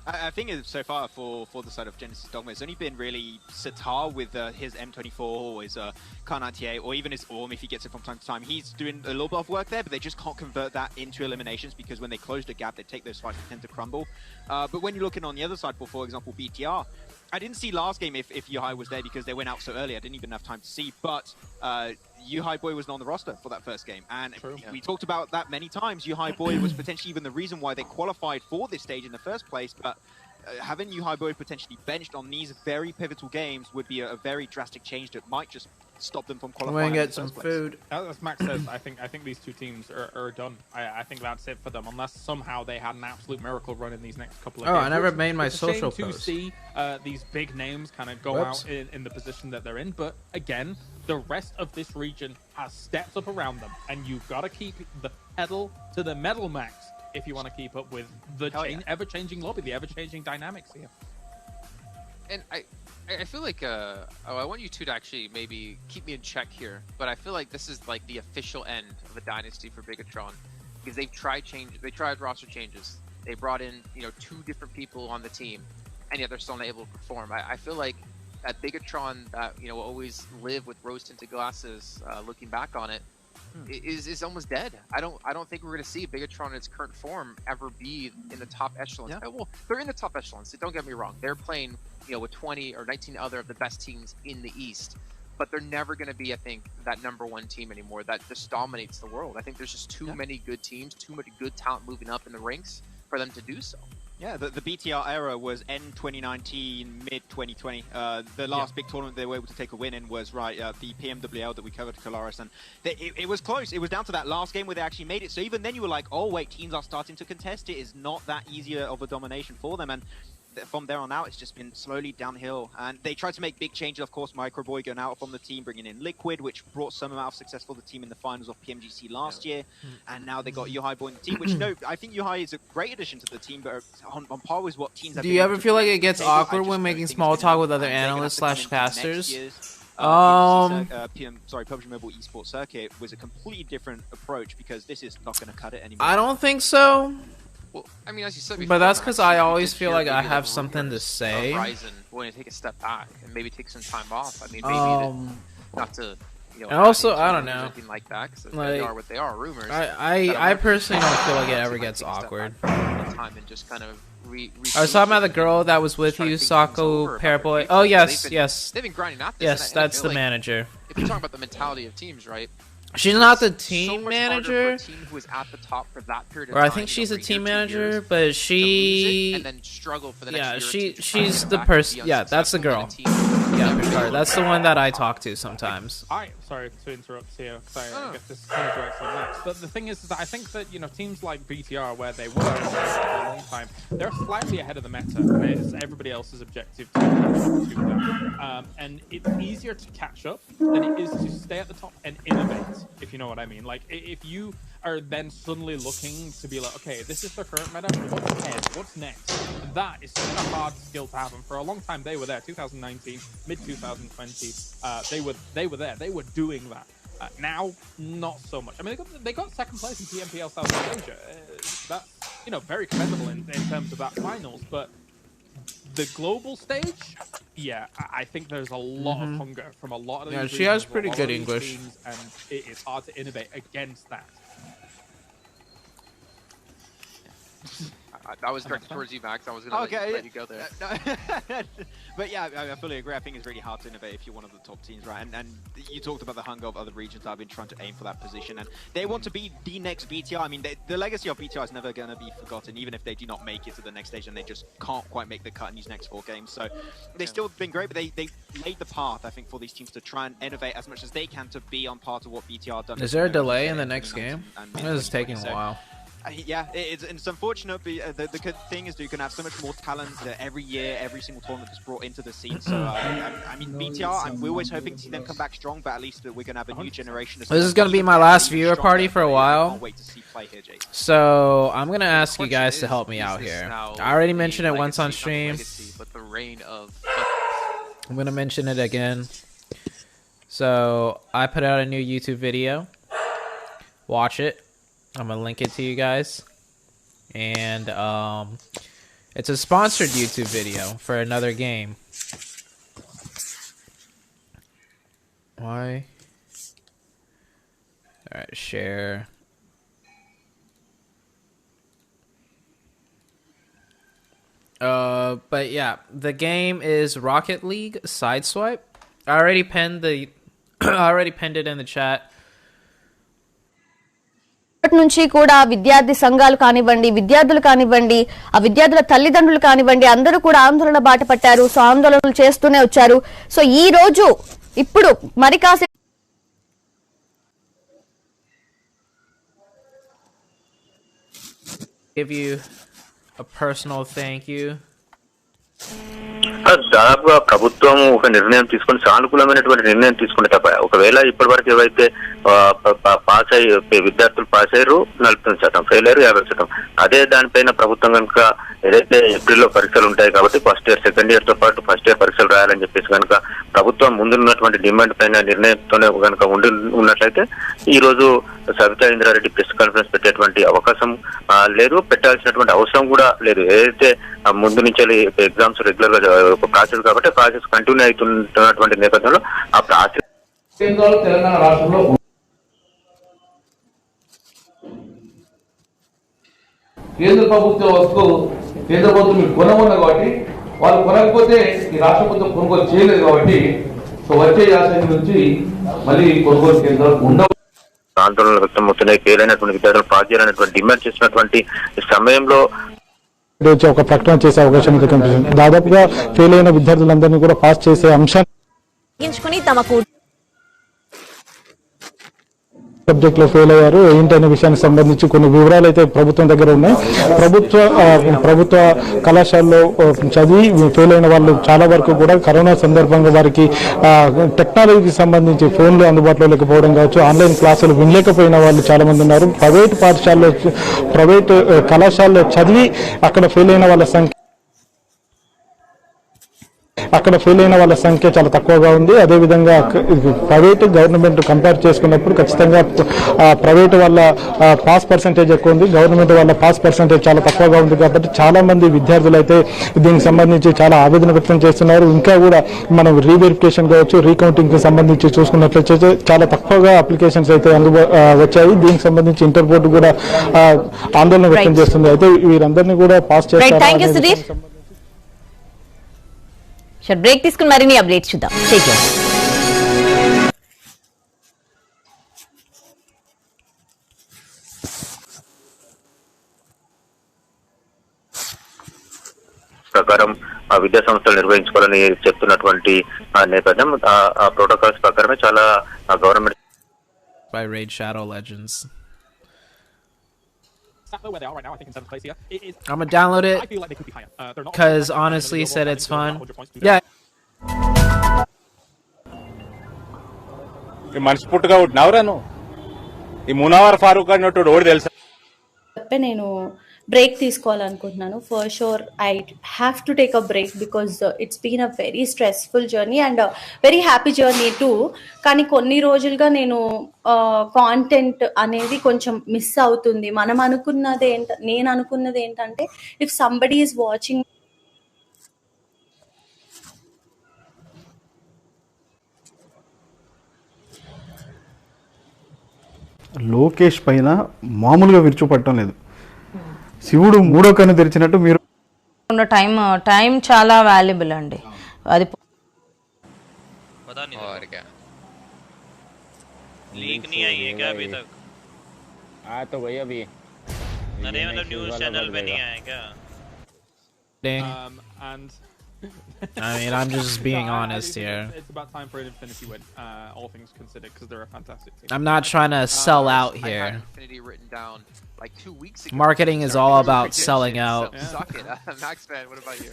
I think so far for the side of Genesis Dogma, it's only been really Sitar with his M24 or his Kar 98 or even his Orm if he gets it from time to time. He's doing a little bit of work there, but they just can't convert that into eliminations because when they close the gap, they take those fights that tend to crumble. But when you're looking on the other side for example, BTR, I didn't see last game if Yuhai was there because they went out so early. I didn't even have time to see, but Yuhai Boy was not on the roster for that first game. And we talked about that many times. Yuhai Boy was potentially even the reason why they qualified for this stage in the first place. But having Yuhai Boy potentially benched on these very pivotal games would be a very drastic change that might just stop them from qualifying. We're gonna get some food. As Max says, I think these two teams are done. I think that's it for them, unless somehow they had an absolute miracle run in these next couple of games. I never made my social post. To see these big names kind of go out in the position that they're in, but again, the rest of this region has stepped up around them, and you've got to keep the pedal to the metal, Max, if you want to keep up with the ever-changing lobby, the ever-changing dynamics here. And I feel like I want you two to actually maybe keep me in check here, but I feel like this is like the official end of a dynasty for Bigatron because they tried roster changes. They brought in 2 different people on the team, and yet they're still not able to perform. I feel like that Bigatron that will always live with rose-tinted glasses, looking back on it, is almost dead. I don't think we're going to see Bigatron in its current form ever be in the top echelons. Yeah. Well, they're in the top echelons. So don't get me wrong. They're playing with 20 or 19 other of the best teams in the East, but they're never going to be, I think, that #1 team anymore that just dominates the world. I think there's just too many good teams, too much good talent moving up in the ranks for them to do so. Yeah, the BTR era was end 2019, mid 2020. The last big tournament they were able to take a win in was the PMWL that we covered, Colaris, and it was close. It was down to that last game where they actually made it. So even then you were like, oh wait, teams are starting to contest it. It's not that easier of a domination for them, and from there on out, it's just been slowly downhill. And they tried to make big changes, of course. Microboy going out from the team, bringing in Liquid, which brought some amount of success for the team in the finals of PMGC last year. And now they got Yuhai Boy in the team, which I think Yuhai is a great addition to the team, but on par with what teams have Do you ever feel like it gets awkward when making small talk with other analysts / casters? PUBG Mobile esports circuit was a completely different approach because this is not going to cut it anymore. I don't think so. Well, I mean, as you said before, but that's because I always feel like I have something to say. Horizon going to take a step back and maybe take some time off. I mean, maybe not to, and also, I don't know, anything like that because they are what they are, rumors. I personally don't feel like it ever gets awkward. Time and just kind of I was talking about the girl that was with you, Sako Paraboy. Oh yes, they've been grinding out this. Yes, that's the manager. If you're talking about the mentality of teams, right? She's not the team manager. A team who was at the top for that period of or I think she's a team manager, but she and then struggle for the next year she's the person. Yeah, that's the girl. Yeah, Picard. That's the one that I talk to sometimes. Sorry to interrupt here. Sorry, I guess this is kind of directed next. But the thing is that I think that teams like BTR, where they were for a long time, they're slightly ahead of the meta. It's everybody else's objective to catch up to them, and it's easier to catch up than it is to stay at the top and innovate. If you know what I mean. Like, if you are then suddenly looking to be like, okay, this is the current meta, what's ahead? What's next? And that is such a hard skill to have. And for a long time, they were there. 2019, mid-2020, they were there. They were doing that. Now, not so much. I mean, they got second place in PMPL Southeast Asia. That's, very commendable in terms of that finals. But the global stage, yeah, I think there's a lot of hunger from a lot of these she has pretty good English. Teams, and it is hard to innovate against that. That was directed towards you, Max. I was going to let you go there. But yeah, I fully agree. I think it's really hard to innovate if you're one of the top teams, right? And you talked about the hunger of other regions that have been trying to aim for that position, and they want to be the next BTR. I mean, the legacy of BTR is never going to be forgotten, even if they do not make it to the next stage and they just can't quite make the cut in these next 4 games. So they've still been great, but they laid the path, I think, for these teams to try and innovate as much as they can to be on par to what BTR done. Is there a delay in the next game? This is taking a while. Yeah, it's unfortunate, but the good thing is that you can have so much more talent every year, every single tournament that's brought into the scene. So, I mean, BTR, we're always hoping to see them come back strong, but at least we're going to have a new generation. This is going to be my last viewer party for a while. Can't wait to see play here, Jake. So, I'm going to ask you guys to help me out here. I already mentioned it once on stream. But the reign of... I'm going to mention it again. So, I put out a new YouTube video. Watch it. I'm gonna link it to you guys, and it's a sponsored YouTube video for another game. Why? All right, share. But yeah, the game is Rocket League Sideswipe. I already penned it in the chat. నుంచి కూడా విద్యార్థి సంఘాలు కానివ్వండి, విద్యార్థులు కానివ్వండి, ఆ విద్యార్థుల తల్లిదండ్రులు కానివ్వండి, అందరూ కూడా ఆందోళన బాట పట్టారు. సో ఆందోళనలు చేస్తూనే వచ్చారు. సో ఈ రోజు ఇప్పుడు మరి కాసేపు give you a personal thank you. దాదాపుగా ప్రభుత్వం ఒక నిర్ణయం తీసుకుని సానుకూలమైనటువంటి నిర్ణయం తీసుకుంటే తప్ప ఒకవేళ ఇప్పటి వరకు ఏవైతే పాస్ అయ్యి విద్యార్థులు పాస్ అయ్యారు 40%, ఫెయిల్ అయ్యారు 50%. అదే దానిపైన ప్రభుత్వం కనుక ఏదైతే ఏప్రిల్లో పరీక్షలు ఉంటాయి కాబట్టి ఫస్ట్ ఇయర్ సెకండ్ ఇయర్ తో పాటు ఫస్ట్ ఇయర్ పరీక్షలు రాయాలని చెప్పేసి కనుక ప్రభుత్వం ముందున్నటువంటి డిమాండ్ పైన నిర్ణయంతోనే కనుక ఉన్నట్లయితే ఈ రోజు సవితా ఇంద్రారెడ్డి ప్రెస్ కాన్ఫరెన్స్ పెట్టేటువంటి అవకాశం లేదు, పెట్టాల్సినటువంటి అవసరం కూడా లేదు. ఏదైతే ముందు నుంచి ఎగ్జామ్స్ రెగ్యులర్ గా ఒక ప్రాసెస్ కాబట్టి ప్రాసెస్ కంటిన్యూ అవుతున్నటువంటి నేపథ్యంలో ఆ ప్రాసెస్ తెలంగాణ రాష్ట్రంలో కేంద్ర ప్రభుత్వ వస్తువు కేంద్ర ప్రభుత్వం మీకు కొనమన్నారు కాబట్టి వాళ్ళు కొనకపోతే ఈ రాష్ట్ర ప్రభుత్వం కొనుగోలు చేయలేదు కాబట్టి సో వచ్చే యాసంగి నుంచి మళ్ళీ కొనుగోలు కేంద్రాలు ఉండవు. ఆందోళనలు వ్యక్తమవుతున్నాయి. ఫెయిల్ అయినటువంటి విద్యార్థులు పాస్ చేయాలనేటువంటి డిమాండ్ చేసినటువంటి సమయంలో ఒక ప్రకటన చేసే అవకాశం అయితే కనిపిస్తుంది. దాదాపుగా ఫెయిల్ అయిన విద్యార్థులందరినీ కూడా పాస్ చేసే అంశాన్ని తమకు సబ్జెక్ట్ లో ఫెయిల్ అయ్యారు ఏంటనే విషయానికి సంబంధించి కొన్ని వివరాలు అయితే ప్రభుత్వం దగ్గర ఉన్నాయి. ప్రభుత్వ కళాశాలలో చదివి ఫెయిల్ అయిన వాళ్ళు చాలా వరకు కూడా కరోనా సందర్భంగా వారికి టెక్నాలజీకి సంబంధించి ఫోన్లు అందుబాటులో లేకపోవడం కావచ్చు, ఆన్లైన్ క్లాసులు వినలేకపోయిన వాళ్ళు చాలా మంది ఉన్నారు. ప్రైవేట్ కళాశాలలో చదివి అక్కడ ఫెయిల్ అయిన వాళ్ళ సంఖ్య చాలా తక్కువగా ఉంది. అదేవిధంగా ప్రైవేట్ గవర్నమెంట్ కంపేర్ చేసుకున్నప్పుడు ఖచ్చితంగా ప్రైవేట్ వాళ్ళ పాస్ పర్సెంటేజ్ ఎక్కువ ఉంది, గవర్నమెంట్ వాళ్ళ పాస్ పర్సెంటేజ్ చాలా తక్కువగా ఉంది. కాబట్టి చాలా మంది విద్యార్థులు అయితే దీనికి సంబంధించి చాలా ఆవేదన వ్యక్తం చేస్తున్నారు. ఇంకా కూడా మనం రీవెరిఫికేషన్ కావచ్చు, రీకౌంటింగ్ కి సంబంధించి చూసుకున్నట్లయితే చాలా తక్కువగా అప్లికేషన్స్ అయితే వచ్చాయి. దీనికి సంబంధించి ఇంటర్ బోర్డు కూడా ఆందోళన వ్యక్తం చేస్తుంది. అయితే వీరందరినీ కూడా పాస్ చేస్తారు. బ్రేక్ తీసుకుని మరిన్ని అప్డేట్స్ చూద్దాం. ప్రకారం విద్యా సంస్థలు నిర్వహించుకోవాలని చెప్తున్నటువంటి నేపథ్యం ఆ ప్రోటోకాల్స్ ప్రకారమే చాలా government by Raid Shadow Legends. I'm gonna download it because honestly said it's fun. Yeah. మనస్ఫూర్తిగా నవరాను ఈ మునావర్ ఫారూక్ అన్నట్టు ఓడి తెలుసా నేను బ్రేక్ తీసుకోవాలనుకుంటున్నాను. For sure I have to take a break because it's been a very stressful journey and very happy journey too. కానీ కొన్ని రోజులుగా నేను కాంటెంట్ అనేది కొంచెం మిస్ అవుతుంది. నేను అనుకున్నది ఏంటంటే if somebody is watching Lokesh పైన మామూలుగా విరుచుపడటం లేదు. శివుడు మూడో కన్ను తెరిచినట్టు మీరు ఉన్న టైం చాలా వాల్యుబుల్ అండి. అది और क्या लीक नहीं आई है क्या अभी तक? तो भैया अभी अरे मतलब न्यूज़ चैनल पे नहीं आया क्या? And I mean, I'm just being honest here. It's about time for an Infinity win, all things considered, because they're a fantastic team. I'm not trying to sell out I here. had Infinity written down like 2 weeks ago. Marketing is all about selling out. So suck it. Max fan, what about you?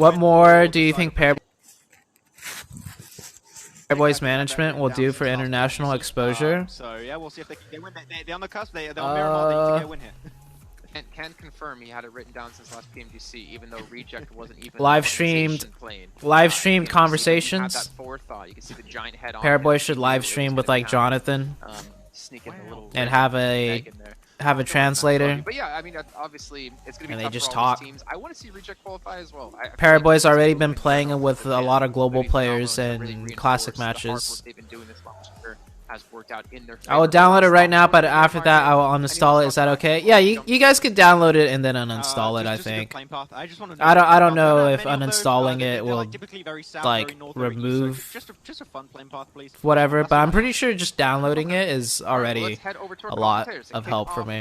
What more do you think Pairboys management will do for international exposure? So yeah, we'll see if they win. They're on the cusp. They're on Miramar. They need to get a win here. Can confirm he had it written down since last PMGC, even though Reject wasn't even live streamed conversations. Had that forethought. You can see the giant head on. Pairboys should live stream with like Jonathan sneak in a little and have a translator. But yeah, I mean, obviously it's gonna be And tough they just for all talk. these teams. I want to see Reject qualify as well. Pairboys already been playing with a lot of global players in classic matches. They've been doing this last year has worked out in their I will download it right now, but after that I will uninstall it. Is that okay? Yeah, you guys could download it and then uninstall it. I think. I don't know if uninstalling it will like remove whatever, but I'm pretty sure just downloading it is already a lot of help for me.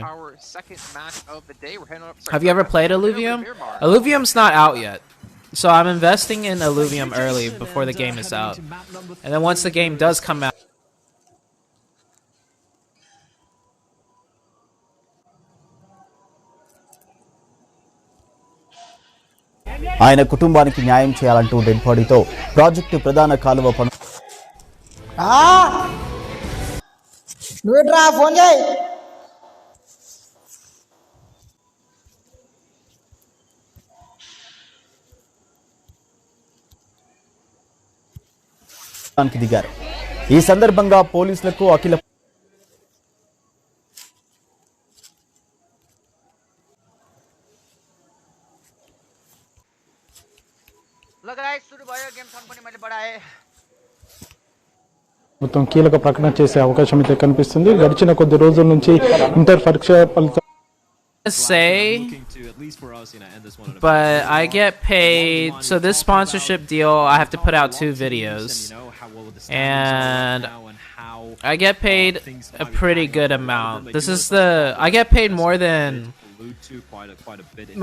Have you ever played Illuvium? Illuvium's not out yet. So I'm investing in Illuvium early before the game is out. And then once the game does come out, ఆయన కుటుంబానికి న్యాయం చేయాలంటూ dead బాడీతో project ప్రధాన కాలువ నువ్వేట్రా phone చేయి పనుకి దిగారు. ఈ సందర్భంగా పోలీసులకు అఖిల మొత్తం కీలక ప్రకటన చేసే అవకాశం అయితే కనిపిస్తుంది. గడిచిన కొద్ది రోజుల నుంచి ఇంటర్ పరీక్ష ఫలితాలు say, but I get paid. So this sponsorship deal, I have to put out 2 videos, and I get paid a pretty good amount. I get paid more than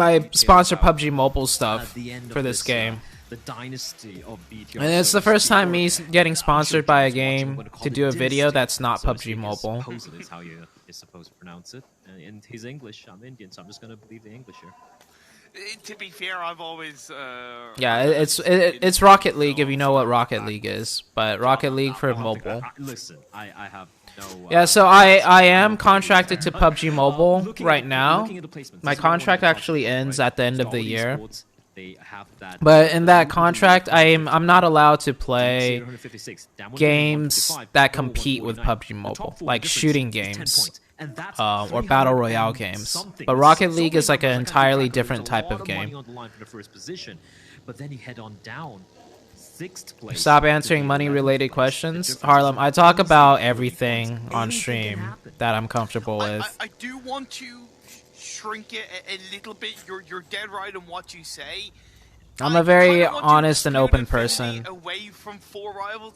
my sponsor PUBG Mobile stuff for this game. And it's the first time me getting sponsored by a game to do a video that's not PUBG Mobile. Is how you is supposed to pronounce it. And he's English. I'm Indian, so I'm just gonna believe the English here. To be fair, I've always yeah, it's Rocket League if you know what Rocket League is, but Rocket League for mobile. Listen, I have no. Yeah, so I am contracted to PUBG Mobile right now. My contract actually ends at the end of the year. But in that contract, I'm not allowed to play games that compete with PUBG Mobile, like shooting games or battle royale games. But Rocket League is like an entirely different type of game. Stop answering money-related questions, Harlem. I talk about everything on stream that I'm comfortable with. I do want to shrink it a little bit. You're dead right on what you say. I'm a very honest and open person. Away from 4 rivals.